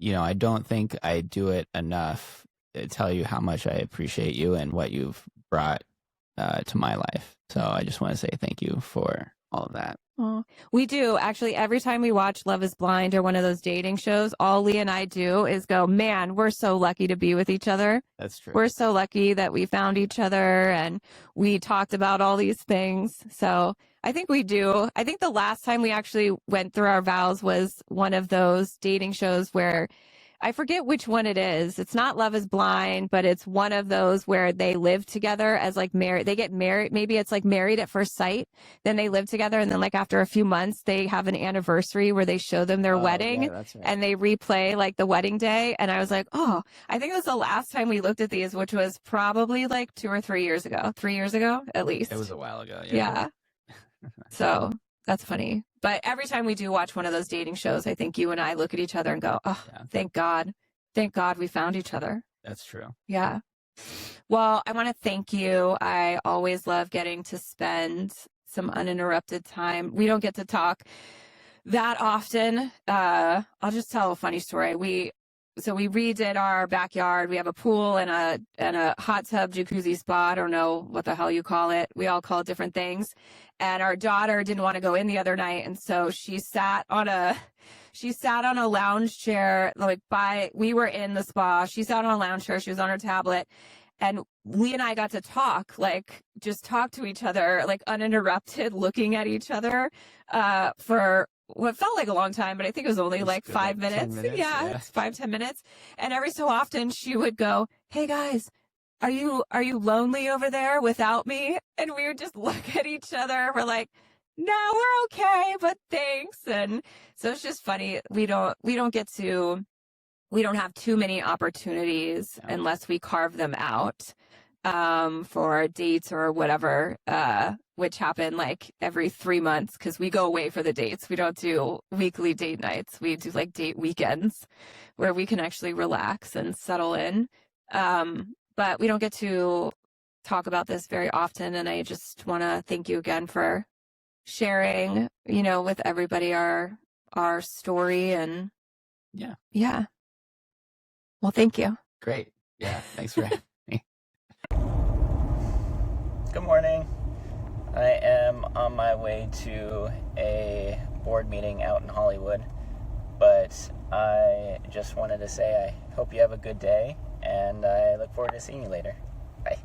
I don't think I do it enough to tell you how much I appreciate you and what you've brought to my life. So I just want to say thank you for all of that. Oh, we do. Actually, every time we watch Love is Blind or one of those dating shows, all Lee and I do is go, man, we're so lucky to be with each other. That's true. We're so lucky that we found each other and we talked about all these things. So I think we do. I think the last time we actually went through our vows was one of those dating shows where I forget which one it is. It's not Love is Blind, but it's one of those where they live together as like married. They get married. Maybe it's like Married at First Sight. Then they live together. And then like after a few months, they have an anniversary where they show them their wedding, yeah, that's right. and they replay like the wedding day. And I was like, oh, I think it was the last time we looked at these, which was probably like 2 or 3 years ago, 3 years ago, at least. It was a while ago. Yeah. So that's funny. But every time we do watch one of those dating shows, I think you and I look at each other and go, oh, Yeah. thank God. Thank God we found each other. That's true. Yeah. Well, I want to thank you. I always love getting to spend some uninterrupted time. We don't get to talk that often. I'll just tell a funny story. We redid our backyard. We have a pool and a hot tub jacuzzi spa. I don't know what the hell you call it. We all call it different things. And our daughter didn't want to go in the other night, and so she sat on a lounge chair. We were in the spa. She sat on a lounge chair. She was on her tablet, and Lee and I got to talk, just talk to each other, uninterrupted, looking at each other for what felt like a long time, but I think it was only like 5 minutes. 10 minutes. Yeah, Yeah. 5-10 minutes. And every so often she would go, "Hey guys, are you lonely over there without me?" And we would just look at each other. We're like, "No, we're okay, but thanks." And so it's just funny. We don't have too many opportunities unless we carve them out for dates or whatever, which happen like every 3 months because we go away for the dates. We don't do weekly date nights. We do like date weekends where we can actually relax and settle in. But we don't get to talk about this very often. And I just want to thank you again for sharing, with everybody our story. And yeah. Well, thank you. Great. Yeah. Thanks for having me. Good morning. I am on my way to a board meeting out in Hollywood, but I just wanted to say I hope you have a good day, and I look forward to seeing you later. Bye.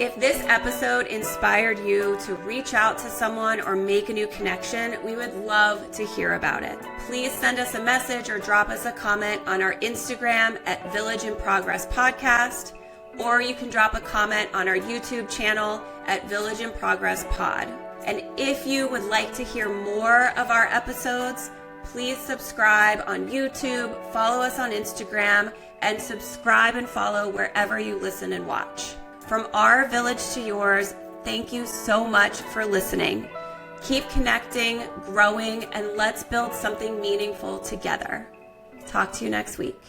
If this episode inspired you to reach out to someone or make a new connection, we would love to hear about it. Please send us a message or drop us a comment on our Instagram at Village in Progress Podcast, or you can drop a comment on our YouTube channel at Village in Progress Pod. And if you would like to hear more of our episodes, please subscribe on YouTube, follow us on Instagram, and subscribe and follow wherever you listen and watch. From our village to yours, thank you so much for listening. Keep connecting, growing, and let's build something meaningful together. Talk to you next week.